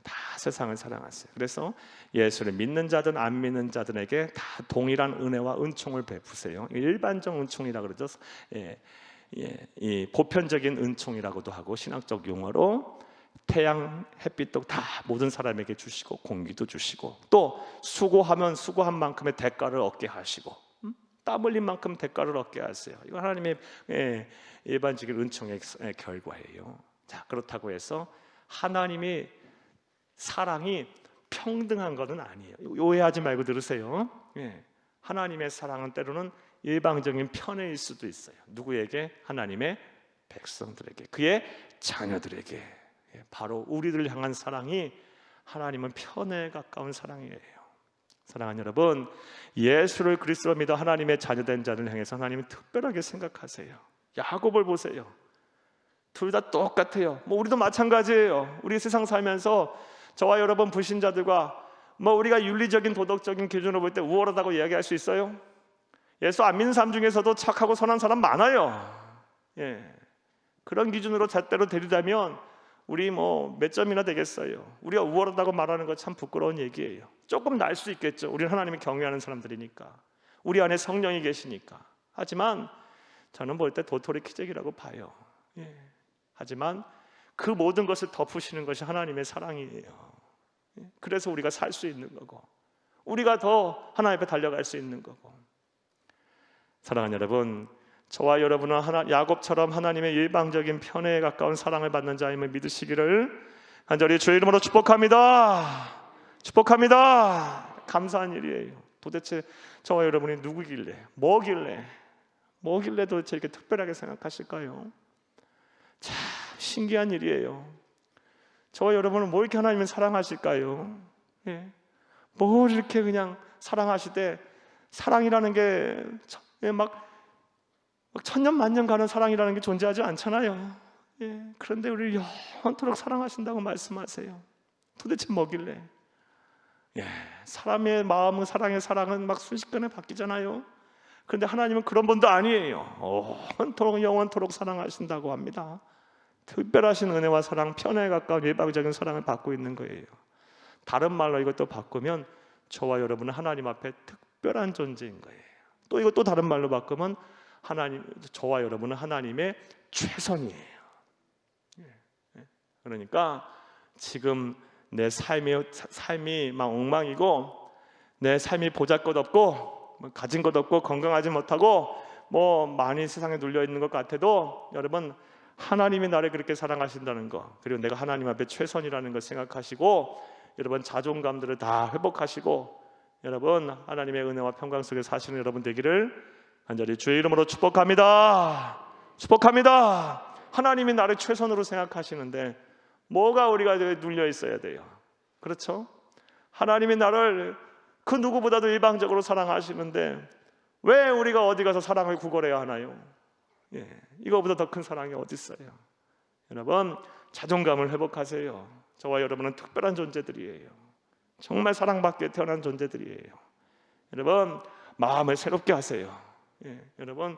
다 세상을 사랑하세요. 그래서 예수를 믿는 자든 안 믿는 자들에게 다 동일한 은혜와 은총을 베푸세요. 일반적 은총이라고 그러죠. 이 보편적인 은총이라고도 하고, 신학적 용어로 태양, 햇빛도 다 모든 사람에게 주시고, 공기도 주시고, 또 수고하면 수고한 만큼의 대가를 얻게 하시고, 땀 흘린 만큼 대가를 얻게 하세요. 이거 하나님의 일반적인 은총의 결과예요. 자, 그렇다고 해서 하나님의 사랑이 평등한 것은 아니에요. 오해하지 말고 들으세요. 하나님의 사랑은 때로는 일방적인 편애일 수도 있어요. 누구에게? 하나님의 백성들에게, 그의 자녀들에게. 바로 우리를 향한 사랑이 하나님은 편애에 가까운 사랑이에요. 사랑하는 여러분, 예수를 그리스도로 믿어 하나님의 자녀된 자를 향해서 하나님은 특별하게 생각하세요. 야곱을 보세요. 둘 다 똑같아요. 우리도 마찬가지예요. 우리 세상 살면서 저와 여러분 불신자들과 우리가 윤리적인 도덕적인 기준으로 볼 때 우월하다고 이야기할 수 있어요? 예수 안 믿는 사람 중에서도 착하고 선한 사람 많아요. 그런 기준으로 잣대로 데리자면 우리 몇 점이나 되겠어요. 우리가 우월하다고 말하는 거 참 부끄러운 얘기예요. 조금 날 수 있겠죠. 우리는 하나님을 경외하는 사람들이니까, 우리 안에 성령이 계시니까. 하지만 저는 볼 때 도토리 키재기라고 봐요. 하지만 그 모든 것을 덮으시는 것이 하나님의 사랑이에요. 그래서 우리가 살 수 있는 거고, 우리가 더 하나님 앞에 달려갈 수 있는 거고. 사랑하는 여러분, 저와 여러분은 야곱처럼 하나님의 일방적인 편애에 가까운 사랑을 받는 자임을 믿으시기를 간절히 주의 이름으로 축복합니다. 축복합니다. 감사한 일이에요. 도대체 저와 여러분이 누구길래, 뭐길래 도대체 이렇게 특별하게 생각하실까요? 참 신기한 일이에요. 저와 여러분은 뭐 이렇게 하나님을 사랑하실까요? 뭘 이렇게 그냥 사랑하시되, 사랑이라는 게 막 천년만년 가는 사랑이라는 게 존재하지 않잖아요. 그런데 우리를 영원토록 사랑하신다고 말씀하세요. 도대체 뭐길래? 사람의 마음은, 사랑의 사랑은 막 순식간에 바뀌잖아요. 그런데 하나님은 그런 분도 아니에요. 영원토록 사랑하신다고 합니다. 특별하신 은혜와 사랑, 편애에 가까운 일방적인 사랑을 받고 있는 거예요. 다른 말로 이것도 바꾸면 저와 여러분은 하나님 앞에 특별한 존재인 거예요. 또 이것도 다른 말로 바꾸면 저와 여러분은 하나님의 최선이에요. 그러니까 지금 내 삶이 막 엉망이고, 내 삶이 보잘것없고, 가진 것 없고, 건강하지 못하고, 많이 세상에 눌려 있는 것 같아도, 여러분 하나님이 나를 그렇게 사랑하신다는 거, 그리고 내가 하나님 앞에 최선이라는 걸 생각하시고, 여러분 자존감들을 다 회복하시고, 여러분 하나님의 은혜와 평강 속에 사시는 여러분 되기를 간절히 주의 이름으로 축복합니다. 축복합니다. 하나님이 나를 최선으로 생각하시는데 뭐가 우리가 눌려 있어야 돼요? 그렇죠? 하나님이 나를 그 누구보다도 일방적으로 사랑하시는데 왜 우리가 어디 가서 사랑을 구걸해야 하나요? 이거보다 더 큰 사랑이 어디 있어요? 여러분 자존감을 회복하세요. 저와 여러분은 특별한 존재들이에요. 정말 사랑받게 태어난 존재들이에요. 여러분 마음을 새롭게 하세요. 여러분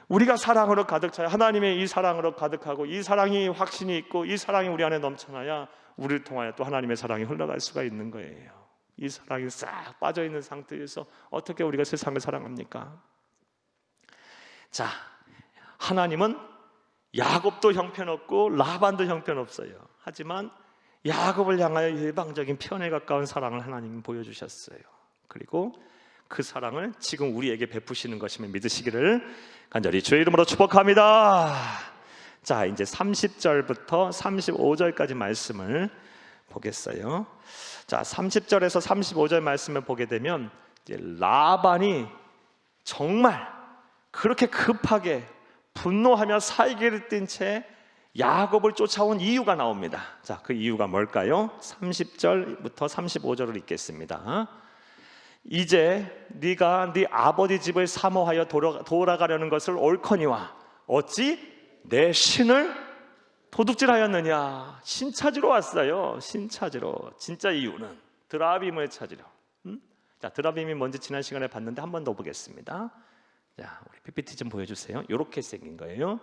우리가 사랑으로 가득 차야, 하나님의 이 사랑으로 가득하고 이 사랑이 확신이 있고 이 사랑이 우리 안에 넘쳐나야 우리를 통하여 또 하나님의 사랑이 흘러갈 수가 있는 거예요. 이 사랑이 싹 빠져있는 상태에서 어떻게 우리가 세상을 사랑합니까? 자, 하나님은 야곱도 형편없고 라반도 형편없어요. 하지만 야곱을 향하여 일방적인 편에 가까운 사랑을 하나님은 보여주셨어요. 그리고 그 사랑을 지금 우리에게 베푸시는 것임을 믿으시기를 간절히 주의 이름으로 축복합니다. 자, 이제 30절부터 35절까지 말씀을 보겠어요. 자, 30절에서 35절 말씀을 보게 되면 이제 라반이 정말 그렇게 급하게 분노하며 살기를 띈 채 야곱을 쫓아온 이유가 나옵니다. 자, 그 이유가 뭘까요? 30절부터 35절을 읽겠습니다. 이제 네가 네 아버지 집을 사모하여 돌아가려는 것을 옳거니와 어찌 내 신을 도둑질하였느냐. 신 찾으러 왔어요. 신 찾으러. 진짜 이유는 드라빔을 찾으려. 자, 드라빔이 뭔지 지난 시간에 봤는데 한 번 더 보겠습니다. 자, 우리 PPT 좀 보여주세요. 이렇게 생긴 거예요.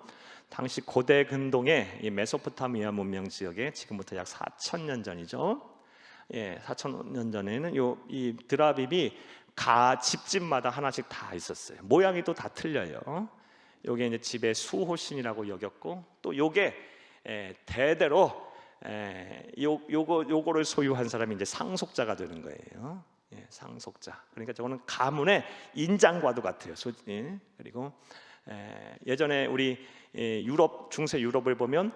당시 고대 근동의 이 메소포타미아 문명 지역에 지금부터 약 4,000년 전이죠. 예, 4,000년 전에는 이 드라빔이 집집마다 하나씩 다 있었어요. 모양이 또 다 틀려요. 요게 이제 집의 수호신이라고 여겼고, 또 요게 대대로 요거를 소유한 사람이 이제 상속자가 되는 거예요. 예, 상속자. 그러니까 저거는 가문의 인장과도 같아요. 그리고 예전에 우리 유럽, 중세 유럽을 보면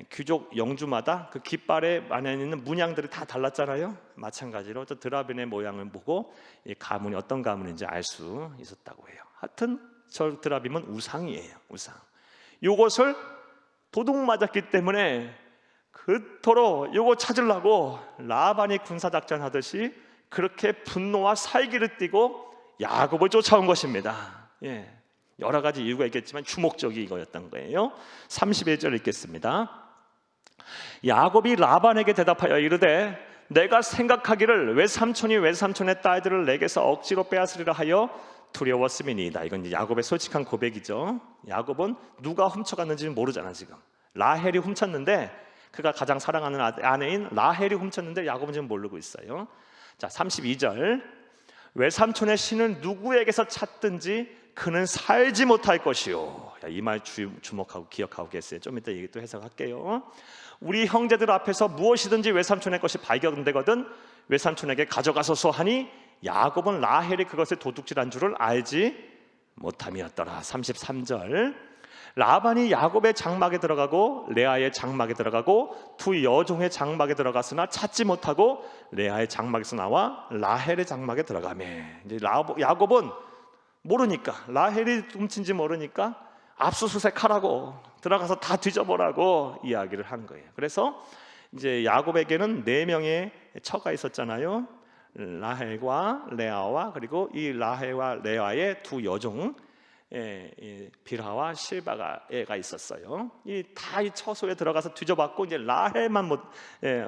귀족 영주마다 그 깃발에 안에 있는 문양들이 다 달랐잖아요. 마찬가지로 저 드라빔의 모양을 보고 이 가문이 어떤 가문인지 알 수 있었다고 해요. 하여튼 저 드라빔은 우상이에요. 우상. 요것을 도둑 맞았기 때문에 그토록 요거 찾으려고 라반이 군사작전 하듯이 그렇게 분노와 살기를 띠고 야곱을 쫓아온 것입니다. 예, 여러 가지 이유가 있겠지만 주목적이 이거였던 거예요. 31절 읽겠습니다. 야곱이 라반에게 대답하여 이르되 내가 생각하기를 외삼촌이 외삼촌의 딸들을 내게서 억지로 빼앗으리라 하여 두려웠음이니이다. 이건 이제 야곱의 솔직한 고백이죠. 야곱은 누가 훔쳐갔는지는 모르잖아. 지금 라헬이 훔쳤는데, 그가 가장 사랑하는 아내인 라헬이 훔쳤는데 야곱은 지금 모르고 있어요. 자, 32절. 외삼촌의 신은 누구에게서 찾든지 그는 살지 못할 것이요. 이 말 주목하고 기억하고 계세요. 좀 이따 얘기 또 해석할게요. 우리 형제들 앞에서 무엇이든지 외삼촌의 것이 발견되거든 외삼촌에게 가져가소서 하니 야곱은 라헬이 그것을 도둑질한 줄을 알지 못함이었더라. 33절. 라반이 야곱의 장막에 들어가고 레아의 장막에 들어가고 두 여종의 장막에 들어갔으나 찾지 못하고 레아의 장막에서 나와 라헬의 장막에 들어가며, 이제 야곱은 모르니까, 라헬이 훔친지 모르니까 압수수색하라고, 들어가서 다 뒤져보라고 이야기를 한 거예요. 그래서 이제 야곱에게는 4명의 처가 있었잖아요. 라헬과 레아와, 그리고 이 라헬과 레아의 두 여종 빌하와 실바가 있었어요. 이 처소에 들어가서 뒤져봤고 이제 라헬만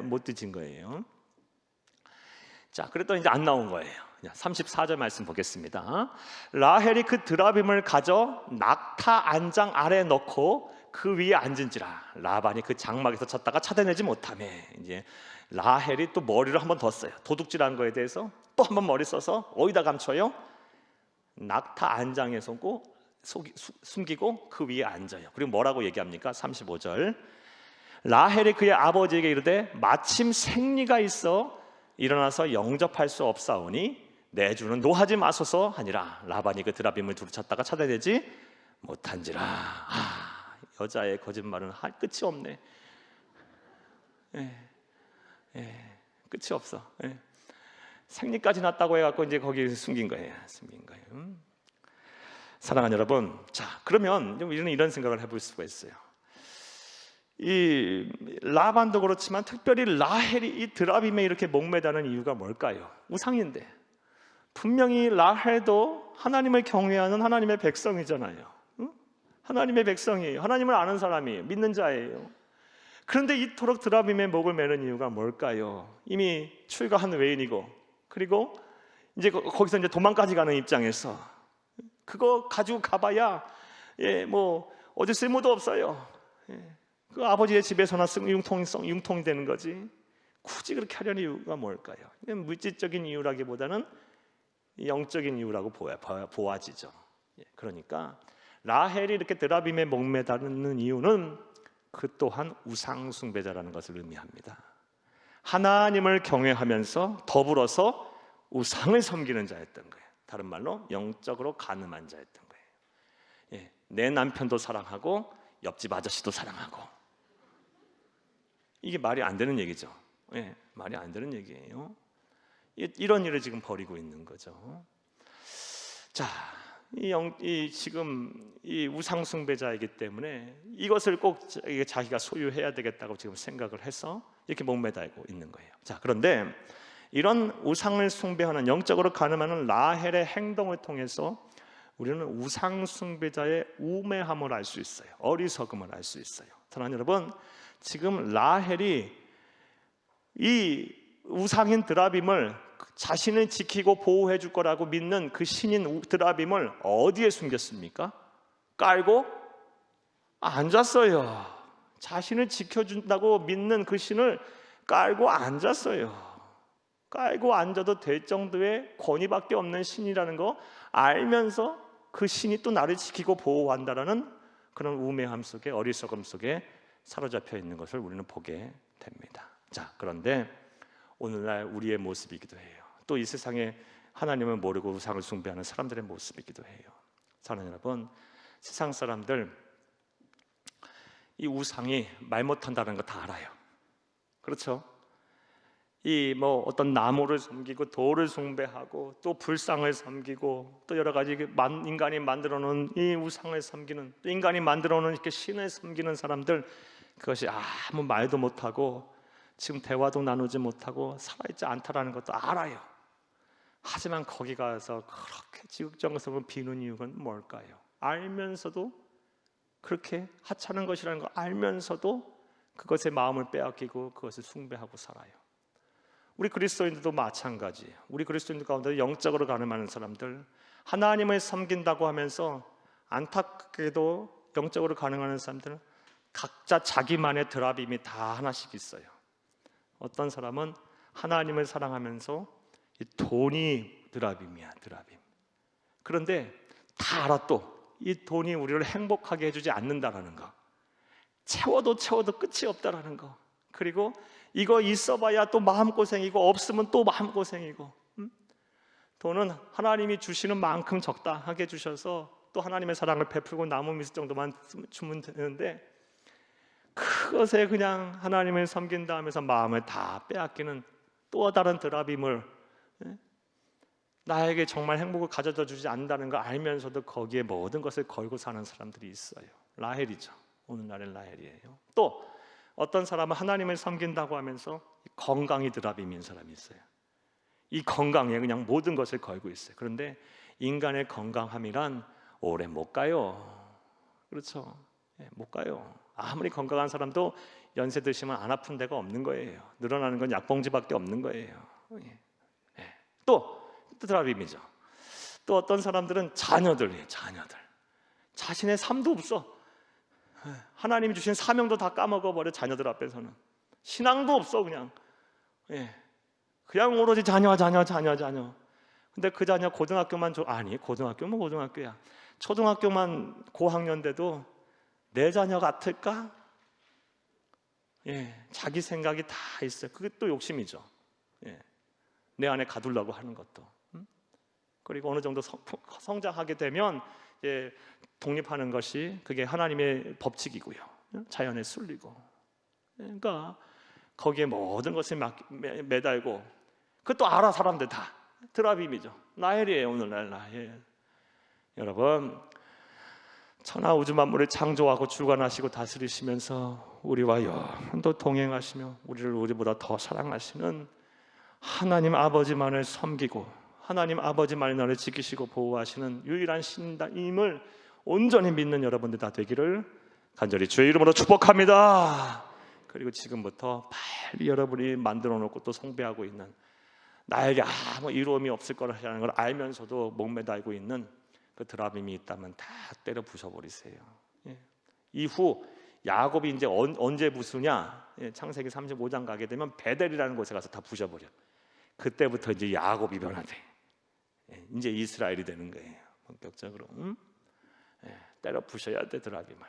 못 뒤진 거예요. 자, 그랬더니 이제 안 나온 거예요. 34절 말씀 보겠습니다. 라헬이 그 드라빔을 가져 낙타 안장 아래에 넣고 그 위에 앉은지라 라반이 그 장막에서 찾다가 찾아내지 못하며, 이제 라헬이 또 머리를 한 번 더 써요. 도둑질한 거에 대해서 또 한 번 머리 써서 어디다 감춰요? 낙타 안장에 숨기고 그 위에 앉아요. 그리고 뭐라고 얘기합니까? 35절. 라헬이 그의 아버지에게 이르되 마침 생리가 있어 일어나서 영접할 수 없사오니 내 주는 노하지 마소서 하니라. 라반이 그 드라빔을 두루 찾다가 찾아내지 못한지라. 여자의 거짓말은 끝이 없네. 끝이 없어. 생리까지 났다고 해갖고 이제 거기 숨긴 거예요. 사랑하는 여러분, 자, 그러면 우리는 이런 생각을 해볼 수가 있어요. 이 라반도 그렇지만 특별히 라헬이 이 드라빔에 이렇게 목매다는 이유가 뭘까요? 우상인데 분명히 라헬도 하나님을 경외하는 하나님의 백성이잖아요. 하나님의 백성이에요. 하나님을 아는 사람이에요. 믿는 자예요. 그런데 이토록 드라빔에 목을 매는 이유가 뭘까요? 이미 출가한 외인이고, 그리고 이제 거기서 이제 도망까지 가는 입장에서 그거 가지고 가봐야 뭐 어디 쓸모도 없어요. 그 아버지의 집에서나 융통이 되는 거지. 굳이 그렇게 하려는 이유가 뭘까요? 물질적인 이유라기보다는 영적인 이유라고 보아지죠. 그러니까 라헬이 이렇게 드라빔에 목매다는 이유는 그 또한 우상 숭배자라는 것을 의미합니다. 하나님을 경외하면서 더불어서 우상을 섬기는 자였던 거예요. 다른 말로 영적으로 간음한 자였던 거예요. 내 남편도 사랑하고 옆집 아저씨도 사랑하고, 이게 말이 안 되는 얘기죠. 말이 안 되는 얘기예요. 이런 일을 지금 벌이고 있는 거죠. 자, 지금 이 우상 숭배자이기 때문에 이것을 꼭 자기가 소유해야 되겠다고 지금 생각을 해서 이렇게 목매달고 있는 거예요. 자, 그런데 이런 우상을 숭배하는 영적으로 가늠하는 라헬의 행동을 통해서 우리는 우상 숭배자의 우매함을 알 수 있어요. 어리석음을 알 수 있어요. 사랑하는 여러분, 지금 라헬이 이 우상인 드라빔을 자신을 지키고 보호해 줄 거라고 믿는 그 신인 드라빔을 어디에 숨겼습니까? 깔고 앉았어요. 자신을 지켜준다고 믿는 그 신을 깔고 앉았어요. 깔고 앉아도 될 정도의 권위밖에 없는 신이라는 거 알면서 그 신이 또 나를 지키고 보호한다라는 그런 우매함 속에, 어리석음 속에 사로잡혀 있는 것을 우리는 보게 됩니다. 자, 그런데 오늘날 우리의 모습이기도 해요. 또 이 세상에 하나님을 모르고 우상을 숭배하는 사람들의 모습이기도 해요. 사랑하는 여러분, 세상 사람들 이 우상이 말 못한다는 거 다 알아요. 그렇죠? 이 어떤 나무를 섬기고 돌을 숭배하고 또 불상을 섬기고 또 여러 가지 인간이 만들어 놓은 이 우상을 섬기는, 또 인간이 만들어 놓은 이렇게 신을 섬기는 사람들, 그것이 아무 말도 못하고 지금 대화도 나누지 못하고 살아있지 않다라는 것도 알아요. 하지만 거기 가서 그렇게 지극정성을 비는 이유가 뭘까요? 알면서도, 그렇게 하찮은 것이라는 걸 알면서도 그것의 마음을 빼앗기고 그것을 숭배하고 살아요. 우리 그리스도인들도 마찬가지예요. 우리 그리스도인들 가운데 영적으로 가늠하는 사람들, 하나님을 섬긴다고 하면서 안타깝게도 영적으로 가늠하는 사람들은 각자 자기만의 드라빔이 다 하나씩 있어요. 어떤 사람은 하나님을 사랑하면서 이 돈이 드라빔이야, 드라빔. 그런데 다 알아. 또 이 돈이 우리를 행복하게 해주지 않는다라는 거, 채워도 끝이 없다라는 거, 그리고 이거 있어봐야 또 마음고생이고 없으면 또 마음고생이고, 돈은 하나님이 주시는 만큼 적당하게 주셔서 또 하나님의 사랑을 베풀고 나무 미술 정도만 주면 되는데, 그것에 그냥 하나님을 섬긴다 하면서 마음을 다 빼앗기는 또 다른 드라빔을, 나에게 정말 행복을 가져다 주지 않는다는 걸 알면서도 거기에 모든 것을 걸고 사는 사람들이 있어요. 라헬이죠. 오늘날의 라헬이에요. 또 어떤 사람은 하나님을 섬긴다고 하면서 건강이 드라빔인 사람이 있어요. 이 건강에 그냥 모든 것을 걸고 있어요. 그런데 인간의 건강함이란 오래 못 가요. 그렇죠? 못 가요. 아무리 건강한 사람도 연세 드시면 안 아픈 데가 없는 거예요. 늘어나는 건 약봉지밖에 없는 거예요. 또 드라빔이죠. 또 어떤 사람들은 자녀들, 자신의 삶도 없어. 하나님이 주신 사명도 다 까먹어버려. 자녀들 앞에서는 신앙도 없어. 그냥 오로지 자녀. 근데 그 자녀 고등학교만 고등학교면 고등학교야. 초등학교만 고학년 돼도 내 자녀 같을까? 자기 생각이 다 있어요. 그게 또 욕심이죠. 내 안에 가두려고 하는 것도. 그리고 어느 정도 성장하게 되면 독립하는 것이 그게 하나님의 법칙이고요. 자연에 순리고. 그러니까 거기에 모든 것을 매달고, 그것도 알아. 사람들 다 드라빔이죠. 라헬이에요. 오늘날 라헬. 여러분, 천하 우주 만물을 창조하고 주관하시고 다스리시면서 우리와 영원토록 동행하시며 우리를 우리보다 더 사랑하시는 하나님 아버지만을 섬기고 하나님 아버지만이 너를 지키시고 보호하시는 유일한 신임을 온전히 믿는 여러분들 다 되기를 간절히 주의 이름으로 축복합니다. 그리고 지금부터 빨리 여러분이 만들어 놓고 또 숭배하고 있는, 나에게 아무 이로움이 없을 거라는 걸 알면서도 목매달고 있는 그 드라빔이 있다면 다 때려 부숴버리세요. 이후 야곱이 이제 언제 부수냐? 창세기 35장 가게 되면 베델이라는 곳에 가서 다 부셔버려. 그때부터 이제 야곱이 변화돼. 이제 이스라엘이 되는 거예요. 본격적으로. 때려 부셔야 돼, 드라빔을.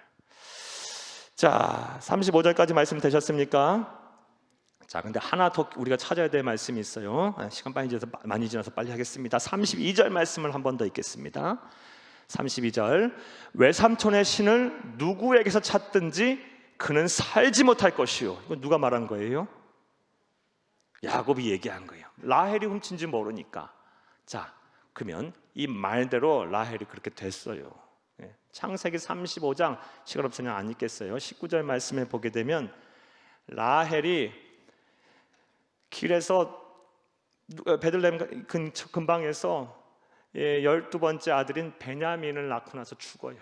자, 35절까지 말씀 되셨습니까? 자, 근데 하나 더 우리가 찾아야 될 말씀이 있어요. 시간 많이 지나서 빨리 하겠습니다. 32절 말씀을 한 번 더 읽겠습니다. 32절, 외삼촌의 신을 누구에게서 찾든지 그는 살지 못할 것이요. 이건 누가 말한 거예요? 야곱이 얘기한 거예요. 라헬이 훔친지 모르니까. 자, 그러면 이 말대로 라헬이 그렇게 됐어요. 창세기 35장 시간 없으면 안 읽겠어요. 19절 말씀에 보게 되면 라헬이 길에서 베들레헴 근방에서 12번째 아들인 베냐민을 낳고 나서 죽어요.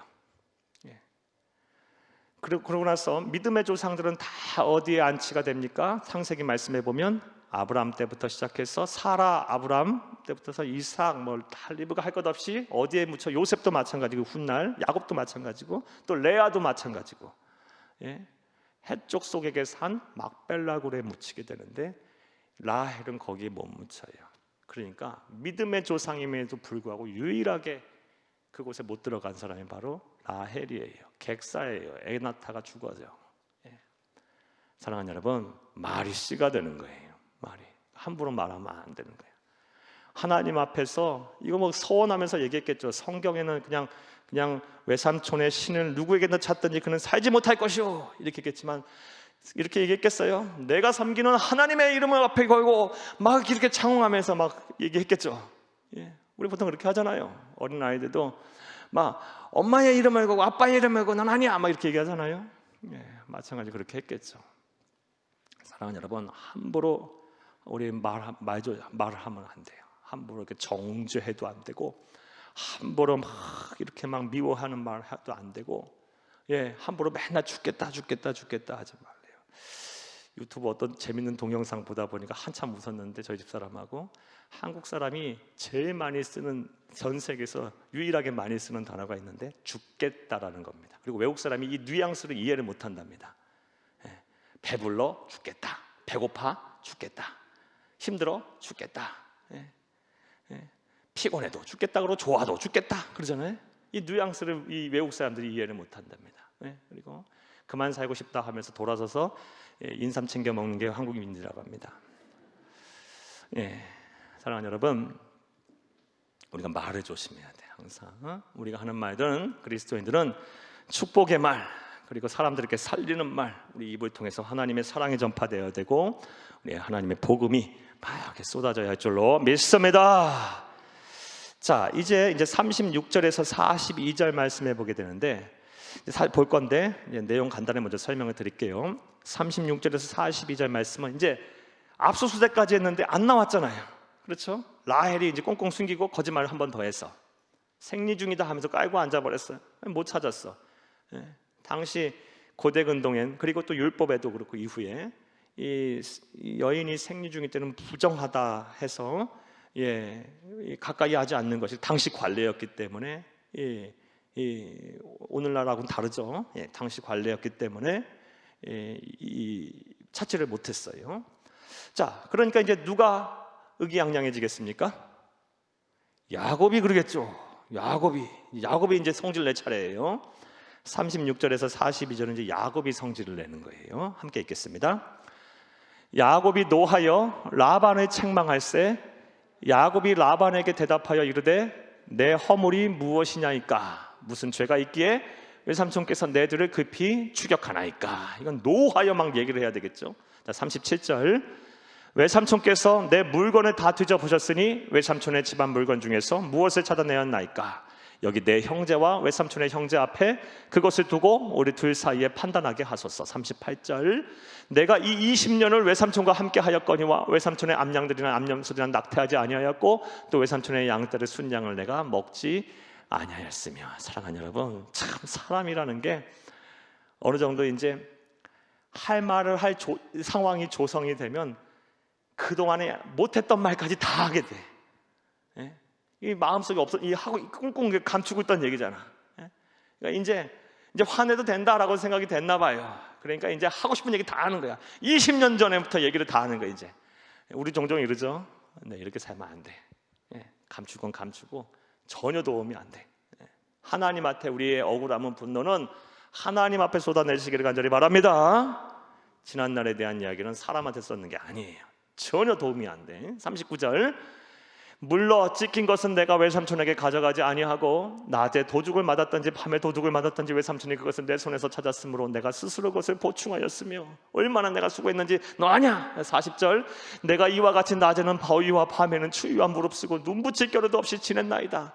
그러고 나서 믿음의 조상들은 다 어디에 안치가 됩니까? 창세기 말씀에 보면 아브라함 때부터 시작해서 사라, 아브라함 때부터서 이삭, 리브가 할 것 없이 어디에 묻혀? 요셉도 마찬가지고 훗날 야곱도 마찬가지고 또 레아도 마찬가지고 해쪽 속에게 산 막벨라굴에 묻히게 되는데 라헬은 거기에 못 묻혀요. 그러니까 믿음의 조상임에도 불구하고 유일하게 그곳에 못 들어간 사람이 바로 라헬이에요. 객사예요. 에나타가 죽어요. 사랑하는 여러분, 말이 씨가 되는 거예요. 말이 함부로 말하면 안 되는 거예요. 하나님 앞에서 이거 서원하면서 얘기했겠죠. 성경에는 그냥 외삼촌의 신을 누구에게나 찾든지 그는 살지 못할 것이오 이렇게 했겠지만 이렇게 얘기했겠어요? 내가 섬기는 하나님의 이름을 앞에 걸고 막 이렇게 창웅하면서 막 얘기했겠죠. 우리 보통 그렇게 하잖아요. 어린 아이들도 막 엄마의 이름을 걸고 아빠의 이름을 걸고 난 아니야 막 이렇게 얘기하잖아요. 마찬가지로 그렇게 했겠죠. 사랑하는 여러분, 함부로 우리 말을 하면 안 돼요. 함부로 이렇게 정죄해도 안 되고 함부로 막 이렇게 막 미워하는 말 해도 안 되고 함부로 맨날 죽겠다 하지 말래요. 유튜브 어떤 재밌는 동영상 보다 보니까 한참 웃었는데 저희 집사람하고 한국 사람이 제일 많이 쓰는, 전 세계에서 유일하게 많이 쓰는 단어가 있는데 죽겠다라는 겁니다. 그리고 외국 사람이 이 뉘앙스를 이해를 못한답니다. 배불러 죽겠다, 배고파 죽겠다, 힘들어 죽겠다, 피곤해도 죽겠다, 그러고 좋아도 죽겠다 그러잖아요. 이 뉘앙스를 이 외국 사람들이 이해를 못한답니다. 그리고 그만 살고 싶다 하면서 돌아서서 인삼 챙겨 먹는 게 한국인이라고 합니다. 사랑하는 여러분, 우리가 말을 조심해야 돼. 항상 우리가 하는 말들은, 그리스도인들은 축복의 말, 그리고 사람들에게 살리는 말, 우리 입을 통해서 하나님의 사랑이 전파되어야 되고 우리 하나님의 복음이 막 쏟아져야 할 줄로 믿습니다. 자, 이제 36절에서 42절 말씀해 보게 되는데 볼 건데 내용 간단히 먼저 설명을 드릴게요. 36절에서 42절 말씀은 이제 압수수색까지 했는데 안 나왔잖아요. 그렇죠? 라헬이 이제 꽁꽁 숨기고 거짓말을 한 번 더 해서 생리 중이다 하면서 깔고 앉아버렸어요. 못 찾았어. 당시 고대 근동엔, 그리고 또 율법에도 그렇고 이후에 이 여인이 생리 중일 때는 부정하다 해서 가까이 하지 않는 것이 당시 관례였기 때문에 오늘날하고는 다르죠. 당시 관례였기 때문에 찾지를 못했어요. 자, 그러니까 이제 누가 의기양양해지겠습니까? 야곱이 그러겠죠. 야곱이 이제 성질 낼 차례예요. 36절에서 42절은 이제 야곱이 성질을 내는 거예요. 함께 읽겠습니다. 야곱이 노하여 라반을 책망할세 야곱이 라반에게 대답하여 이르되 내 허물이 무엇이냐이까? 무슨 죄가 있기에 외삼촌께서 내 들을 급히 추격하나이까? 이건 노하여 막 얘기를 해야 되겠죠. 자, 37절 외삼촌께서 내 물건을 다 뒤져보셨으니 외삼촌의 집안 물건 중에서 무엇을 찾아내었나이까? 여기 내 형제와 외삼촌의 형제 앞에 그것을 두고 우리 둘 사이에 판단하게 하소서. 38절 내가 이 20년을 외삼촌과 함께 하였거니와 외삼촌의 암양들이나 암염소들이나 낙태하지 아니하였고 또 외삼촌의 양떼를 순양을 내가 먹지 아니하였으며. 사랑하는 여러분, 참 사람이라는 게 어느 정도 이제 할 말을 할 상황이 조성이 되면 그동안에 못했던 말까지 다 하게 돼. 이 마음속에 없어, 이 하고 꽁꽁 감추고 있던 얘기잖아. 그러니까 이제 화내도 된다라고 생각이 됐나 봐요. 그러니까 이제 하고 싶은 얘기 다 하는 거야. 20년 전부터 얘기를 다 하는 거야. 이제 우리 종종 이러죠. 네, 이렇게 살면 안 돼. 감추건 감추고 전혀 도움이 안 돼. 하나님한테 우리의 억울함은, 분노는 하나님 앞에 쏟아내시기를 간절히 바랍니다. 지난날에 대한 이야기는 사람한테 썼는 게 아니에요. 전혀 도움이 안 돼. 39절 물러 찢긴 것은 내가 외삼촌에게 가져가지 아니하고 낮에 도둑을 맞았던지 밤에 도둑을 맞았던지 외삼촌이 그것을 내 손에서 찾았으므로 내가 스스로 그것을 보충하였으며 얼마나 내가 수고했는지 너 아냐. 40절 내가 이와 같이 낮에는 더위와 밤에는 추위와 무릅쓰고 눈붙일 겨를도 없이 지냈나이다.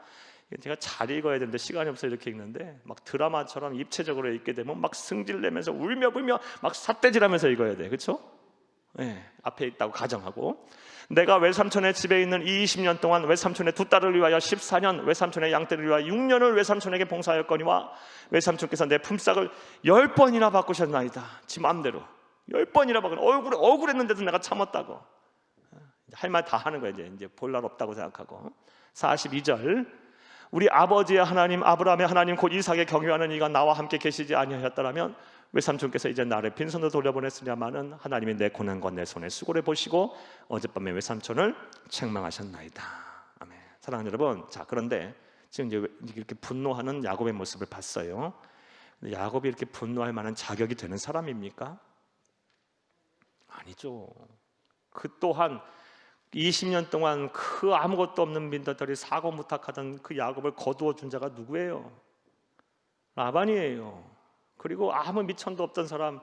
제가 잘 읽어야 되는데 시간이 없어서 이렇게 읽는데 막 드라마처럼 입체적으로 읽게 되면 막 승질내면서 울며 불며 막 삿대질하면서 읽어야 돼. 그렇죠? 네, 앞에 있다고 가정하고 내가 외삼촌의 집에 있는 20년 동안 외삼촌의 두 딸을 위하여 14년 외삼촌의 양떼를 위하여 6년을 외삼촌에게 봉사하였거니와 외삼촌께서 내 품삯을 10번이나 바꾸셨나이다. 지 마음대로 10번이나 바꾸는 억울했는데도 내가 참았다고. 할 말 다 하는 거야. 이제 볼 날 없다고 생각하고. 42절 우리 아버지의 하나님 아브라함의 하나님 곧 이삭의 경유하는 이가 나와 함께 계시지 아니하였더라면 외삼촌께서 이제 나를 빈손으로 돌려보냈으냐마는 하나님이 내 고난과 내 손의 수고를 보시고 어젯밤에 외삼촌을 책망하셨나이다. 아멘. 사랑하는 여러분, 자 그런데 지금 이제 이렇게 분노하는 야곱의 모습을 봤어요. 야곱이 이렇게 분노할 만한 자격이 되는 사람입니까? 아니죠. 그 또한 20년 동안 그 아무것도 없는 민들들이 사고무탁하던 그 야곱을 거두어 준 자가 누구예요? 라반이에요. 그리고 아무 미천도 없던 사람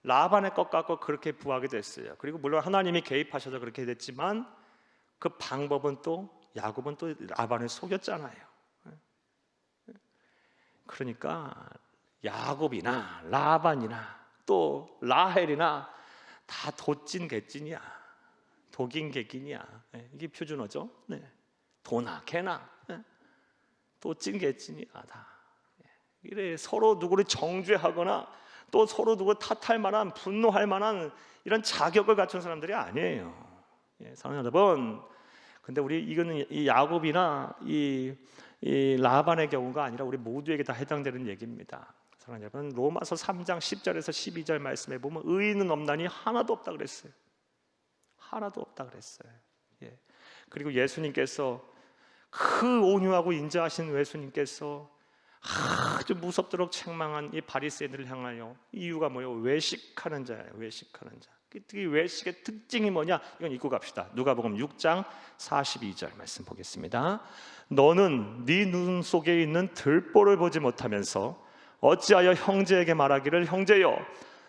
라반의 것 갖고 그렇게 부하게 됐어요. 그리고 물론 하나님이 개입하셔서 그렇게 됐지만 그 방법은 또 야곱은 또 라반을 속였잖아요. 그러니까 야곱이나 라반이나 또 라헬이나 다 도찐 개찐이야. 독인 개찐이야. 이게 표준어죠. 네. 도나 개나 도찐 개찐이야 다. 이래 서로 누구를 정죄하거나 또 서로 누구 탓할 만한 분노할 만한 이런 자격을 갖춘 사람들이 아니에요. 사랑하는 여러분, 근데 이거는 이 야곱이나 이 라반의 경우가 아니라 우리 모두에게 다 해당되는 얘기입니다. 사랑하는 여러분, 로마서 3장 10절에서 12절 말씀에 보면 의인은 없나니 하나도 없다 그랬어요. 하나도 없다 그랬어요. 그리고 예수님께서 그 온유하고 인자하신 예수님께서 아주 무섭도록 책망한 이 바리새인들을 향하여 이유가 뭐예요? 외식하는 자예요. 외식하는 자. 이 외식의 특징이 뭐냐? 이건 읽고 갑시다. 누가복음 6장 42절 말씀 보겠습니다. 너는 네 눈 속에 있는 들보를 보지 못하면서 어찌하여 형제에게 말하기를 형제여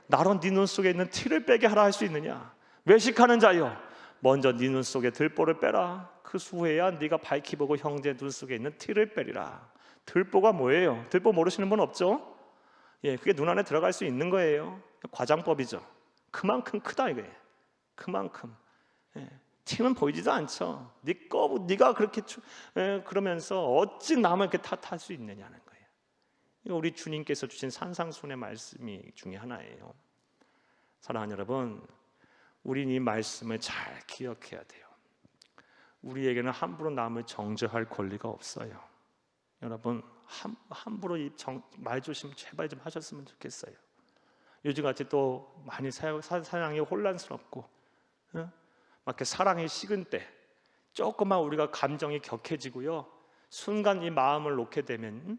나로 네 눈 속에 있는 티를 빼게 하라 할 수 있느냐? 외식하는 자여 먼저 네 눈 속에 들보를 빼라. 그 후에야 네가 밝히 보고 형제 눈 속에 있는 티를 빼리라. 들보가 뭐예요? 들보 모르시는 분 없죠? 그게 눈 안에 들어갈 수 있는 거예요. 과장법이죠. 그만큼 크다 이거예요. 그만큼. 티는 보이지도 않죠. 네가 그렇게 그러면서 어찌 남을 이렇게 탓할 수 있느냐는 거예요. 이거 우리 주님께서 주신 산상순의 말씀이 중에 하나예요. 사랑하는 여러분, 우리는 이 말씀을 잘 기억해야 돼요. 우리에게는 함부로 남을 정죄할 권리가 없어요. 여러분 함부로 말 조심 제발 좀 하셨으면 좋겠어요. 요즘같이 또 많이 사랑이 혼란스럽고 막 이렇게 사랑이 식은 때 조금만 우리가 감정이 격해지고요, 순간 이 마음을 놓게 되면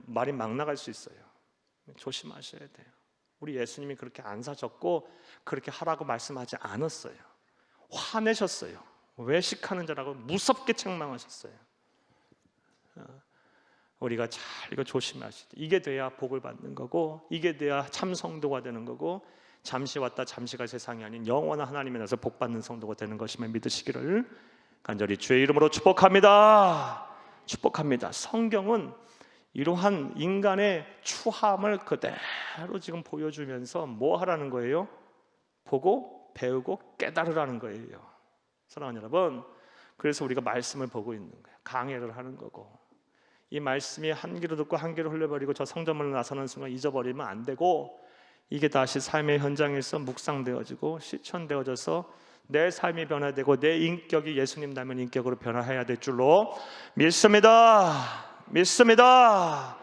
말이 막 나갈 수 있어요. 조심하셔야 돼요. 우리 예수님이 그렇게 안 사셨고 그렇게 하라고 말씀하지 않았어요. 화내셨어요. 외식하는 자라고 무섭게 책망하셨어요. 우리가 잘 이거 조심하시죠. 이게 돼야 복을 받는 거고, 이게 돼야 참 성도가 되는 거고, 잠시 왔다 잠시 갈 세상이 아닌 영원한 하나님의 나라에서 복 받는 성도가 되는 것임을 믿으시기를 간절히 주의 이름으로 축복합니다. 축복합니다. 성경은 이러한 인간의 추함을 그대로 지금 보여주면서 뭐 하라는 거예요? 보고 배우고 깨달으라는 거예요. 사랑하는 여러분, 그래서 우리가 말씀을 보고 있는 거예요. 강해를 하는 거고, 이 말씀이 한 귀로 듣고 한 귀로 흘려버리고 저 성전문을 나서는 순간 잊어버리면 안 되고, 이게 다시 삶의 현장에서 묵상되어지고 실천되어져서 내 삶이 변화되고 내 인격이 예수님 닮은 인격으로 변화해야 될 줄로 믿습니다. 믿습니다.